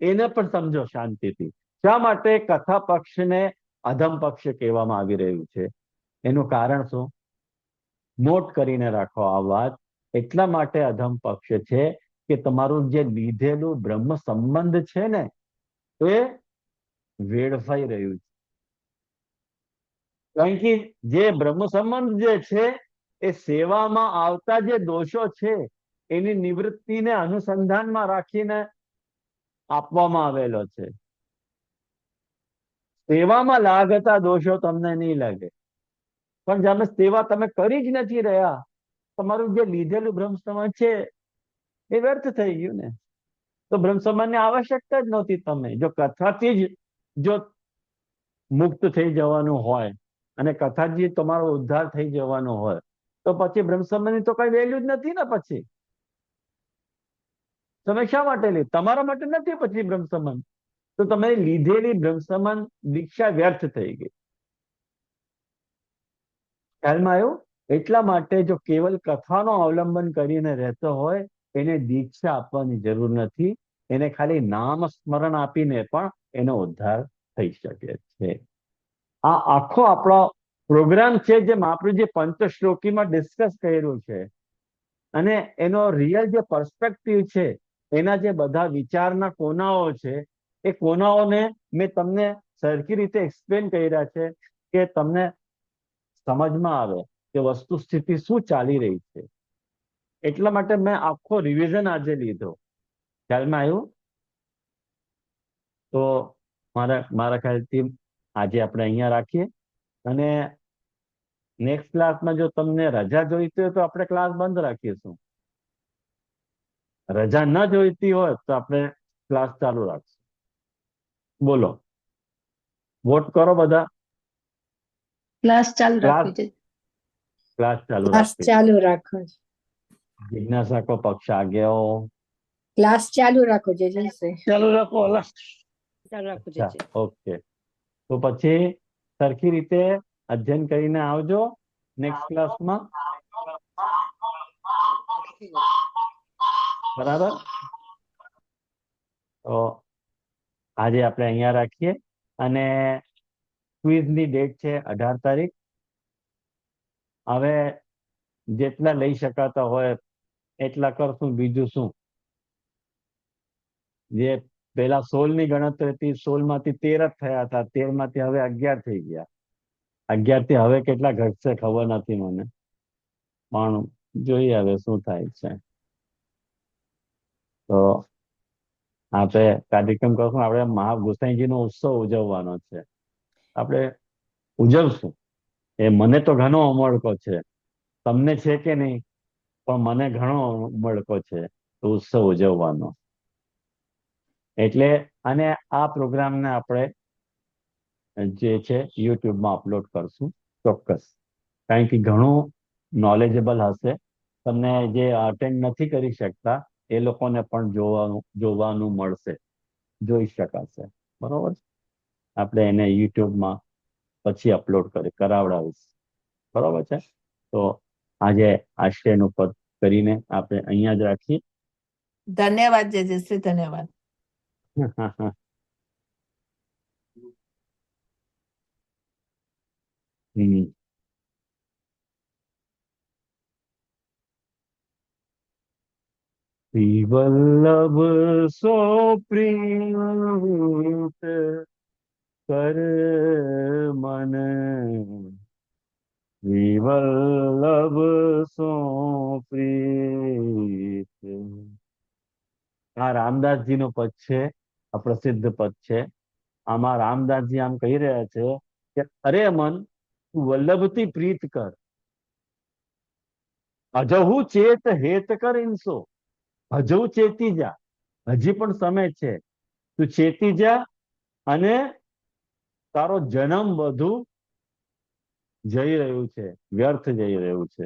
એને પણ સમજો શાંતિથી. શા માટે કથા પક્ષને અધમ પક્ષ કહેવામાં આવી રહ્યું છે એનું કારણ શું? નોટ કરીને રાખો આ વાત. એટલા માટે અધમ પક્ષ છે કે તમારું જે લીધેલું બ્રહ્મ સંબંધ છે ને એ વેડફાઈ રહ્યું છે. કારણ કે જે બ્રહ્મ સંબંધ જે છે એ સેવામાં આવતા જે દોષો છે એની નિવૃત્તિને અનુસંધાનમાં રાખીને આપવામાં આવેલો છે. સેવામાં લાગતા દોષો તમને નહીં લાગે, પણ જ્યારે સેવા તમે કરી જ નથી રહ્યા, તમારું જે લીધેલું બ્રહ્મ સંબંધ છે એ વ્યર્થ થઈ ગયું ને. તો બ્રહ્મ સંબંધની આવશ્યકતા જ નહોતી. તમે જો કથાથી જ જો મુક્ત થઈ જવાનું હોય અને કથાથી તમારો ઉદ્ધાર થઈ જવાનો હોય તો પછી બ્રહ્મ સંબંધની તો કઈ વેલ્યુ જ નથી ને. પછી તમે શા માટે લે? તમારા માટે નથી પછી બ્રહ્મ સંબંધ, તો તમે લીધેલી બ્રહ્મ સંબંધ દીક્ષા વ્યર્થ થઈ ગઈ. ખ્યાલમાં આવ્યું? એટલા માટે જો કેવલ કથાનો અવલંબન કરીને રહેતો હોય એને દીક્ષા આપવાની જરૂર નથી, એને ખાલી નામ સ્મરણ આપીને પણ એનો ઉદ્ધાર થઈ શકે છે. આ આખો આપણો પ્રોગ્રામ છે જે મહાપ્રભુજી પંચશ્લોકીમાં ડિસ્કસ કર્યું છે, અને એનો રિયલ જે પર્સપેક્ટિવ છે, એના જે બધા વિચારના કોનાઓ છે એ કોનાઓને મેં તમને સરખી રીતે એક્સપ્લેન કર્યા છે કે તમને સમજમાં આવે કે વસ્તુ સ્થિતિ શું ચાલી રહી છે. એટલા માટે મેં આખો રિવિઝન આજે લીધો. ખ્યાલમાં આવ્યું? તો મારા ખ્યાલથી આજે આપણે અહીંયા રાખીએ, અને નેક્સ્ટ ક્લાસમાં જો તમને રજા જોઈતી હોય તો આપણે ક્લાસ બંધ રાખીશું. રજા ન જોઈતી હોય તો આપણે ક્લાસ ચાલુ રાખશું. બોલો, વોટ કરો બધા. ક્લાસ ચાલુ રાખવી છે. ક્લાસ ચાલુ ક્લાસ રાખવી. ચાલુ રાખો. જિજ્ઞાસા કો પક્ષ આગેઓ. ક્લાસ ચાલુ રાખો જે જશે. ચાલુ રાખો. ચાલુ રાખો જે અચ્છા, ઓકે. તો પછી સરખી રીતે અધ્યયન કરીને આવજો નેક્સ્ટ ક્લાસમાં. બરાબર? તો આજે આપણે અહીંયા રાખીએ, અને ક્વિઝની ડેટ છે 18 તારીખ. હવે જેટલા લઈ શકાતા હોય એટલા કરશું, બીજું શું. જે પેલા 16 ની ગણતરી હતી, 16 માંથી 13 જ થયા હતા, 13 માંથી હવે 11 થઈ ગયા. 11 થી હવે કેટલા ઘટશે ખબર નથી મને, પણ જોઈએ હવે શું થાય છે. તો આપણે કાર્યક્રમ કરશું, આપણે મહાગોસાઈજી નો ઉત્સવ ઉજવવાનો છે, આપણે ઉજવશું. એ મને તો ઘણો અમળકો છે, તમને છે કે નહીં, પણ મને ઘણો અમળકો છે ઉત્સવ ઉજવવાનો. એટલે અને આ પ્રોગ્રામને આપણે જે છે યુટ્યુબમાં અપલોડ કરશું ચોક્કસ, કારણ કે ઘણું નોલેજેબલ હશે. તમને જે અટેન્ડ નથી કરી શકતા એ લોકોને પણ જોવાનું મળશે, જોઈ શકાશે. બરોબર, આપણે એને યુટ્યુબમાં પછી અપલોડ કરાવડાવીશ. બરોબર છે. તો આજે આશ્રયનું પદ કરીને આપણે અહીંયા જ રાખીએ. ધન્યવાદ જયશ્રી, ધન્યવાદ. શ્રી વલ્લભ સો પ્રીત કર મન, શ્રી વલ્લભ સો પ્રીત. આ રામદાસજી નું પદ છે, આ પ્રસિદ્ધ પદ છે. આમાં રામદાસજી આમ કહી રહ્યા છે કે અરે મન, તું વલ્લભથી પ્રીત કર, અજહુ ચેત હેત કર ઇનસો. હજુ ચેતી જા, હજી પણ સમય છે, તું ચેતી જા અને તારો જન્મ બધું જઈ રહ્યું છે, વ્યર્થ જઈ રહ્યું છે.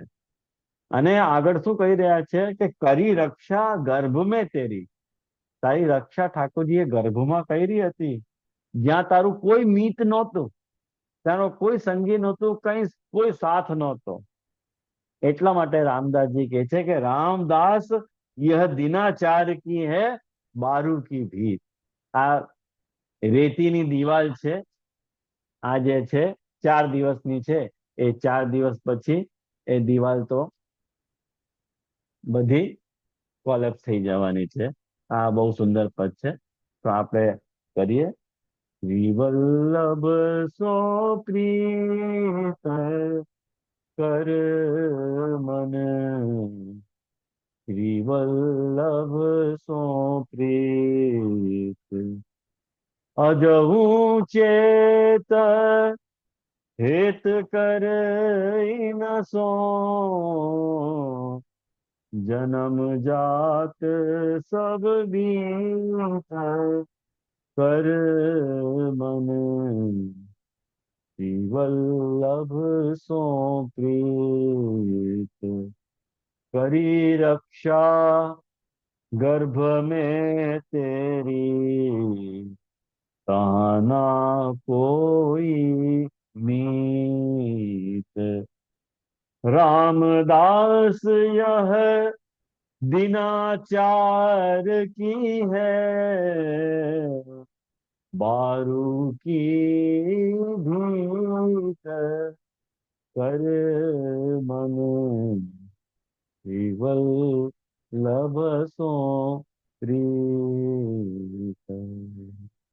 અને આગળ શું કહી રહ્યા છે કે કરી રક્ષા ગર્ભ મેં તેરી. તારી રક્ષા ઠાકોરજીએ ગર્ભમાં કરી હતી, જ્યાં તારું કોઈ મિત નહોતું, તારો કોઈ સંગી નહોતું, કોઈ સાથ નહોતો. એટલા માટે રામદાસજી કહે છે કે રામદાસ यह दिनाचार की है बारू की भीत. આ રેતીની દિવાલ છે, આ જે છે 4 દિવસની છે, એ 4 દિવસ પછી એ દિવાલ તો બધી કોલેપ્સ થઈ જવાની છે. આ બહુ સુંદર પદ છે, તો આપણે કરીએ. શ્રી વલ્લભ સો પ્રીત કર મન, શ્રી વલ્લભ સો પ્રીત અજહુ ચેત હેત કર ઇનસો. जन्म जात सब बीत कर मन, श्री वल्लभ सो प्रीत करी रक्षा गर्भ में तेरी, ताना कोई मीत. रामदास यह दिनाचार की है बारू की